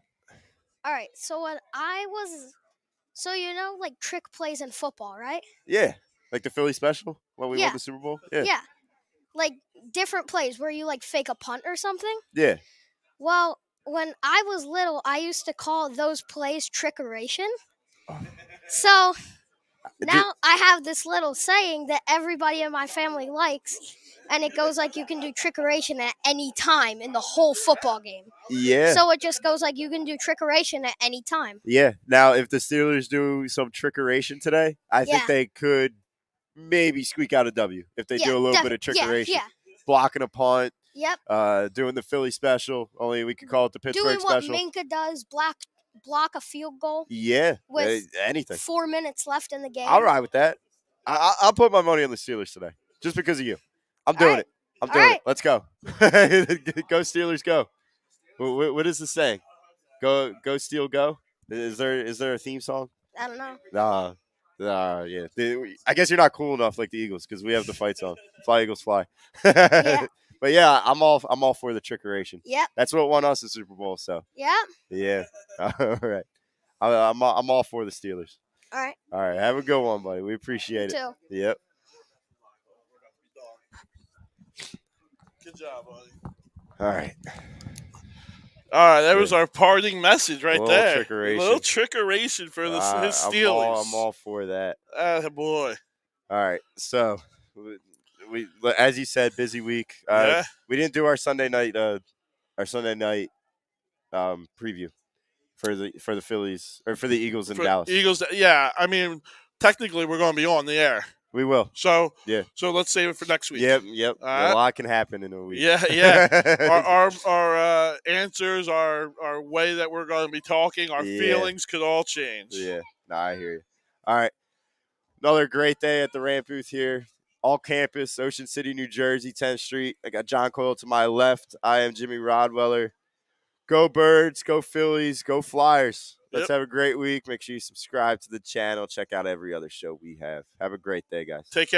C: All right. So when I was, so like trick plays in football, right?
A: Yeah, like the Philly special when we
C: Yeah.
A: won the Super Bowl. Yeah.
C: Yeah. Like different plays where you like fake a punt or something.
A: Yeah.
C: Well, when I was little, I used to call those plays trickeration. So now I have this little saying that everybody in my family likes, and it goes like you can do trickeration at any time in the whole football game.
A: Yeah.
C: So it just goes like you can do trickeration at any time.
A: Yeah. Now, if the Steelers do some trickeration today, I think
C: Yeah.
A: they could maybe squeak out a W if they do a little bit of trickeration.
C: Yeah.
A: Blocking a punt,
C: Yep.
A: doing the Philly special. Only we could call it the Pittsburgh
C: Doing what
A: special.
C: Minka does, block a field goal
A: Yeah.
C: with
A: anything.
C: 4 minutes left in the game.
A: I'll ride with that. I'll put my money on the Steelers today just because of you. I'm doing it. I'm doing it. Let's go. Go Steelers, go. What is the saying? Go Steel, go. Is there a theme song?
C: I don't know.
A: Yeah. I guess you're not cool enough like the Eagles because we have the fight song. Fly Eagles, fly.
C: Yeah.
A: But yeah, I'm all for the trickeration.
C: Yep.
A: That's what won us the Super Bowl. So
C: Yep.
A: yeah. All right. I'm all for the Steelers.
C: All right.
A: All right. Have a good one, buddy. We appreciate
C: You
A: it.
C: too.
A: Yep.
B: Good job, buddy.
A: All right.
B: All right, that was our parting message right there.
A: Trickeration.
B: A little trickeration for his Steelers.
A: I'm all for that.
B: Boy.
A: All right. So we as you said, busy week.
B: Yeah.
A: We didn't do our Sunday night preview for the Phillies or for the Eagles in Dallas.
B: Eagles, yeah. I mean, technically, we're going to be on the air.
A: We will.
B: So
A: yeah.
B: So let's save it for next week.
A: Yep. A lot can happen in a week.
B: Yeah. our answers, our way that we're going to be talking, our feelings could all change.
A: Yeah. No, I hear you. All right. Another great day at the Rant Booth here. All campus, Ocean City, New Jersey, 10th Street. I got John Coyle to my left. I am Jimmy Rodweller. Go Birds, go Phillies, go Flyers. Let's have a great week. Make sure you subscribe to the channel. Check out every other show we have. Have a great day, guys.
B: Take care.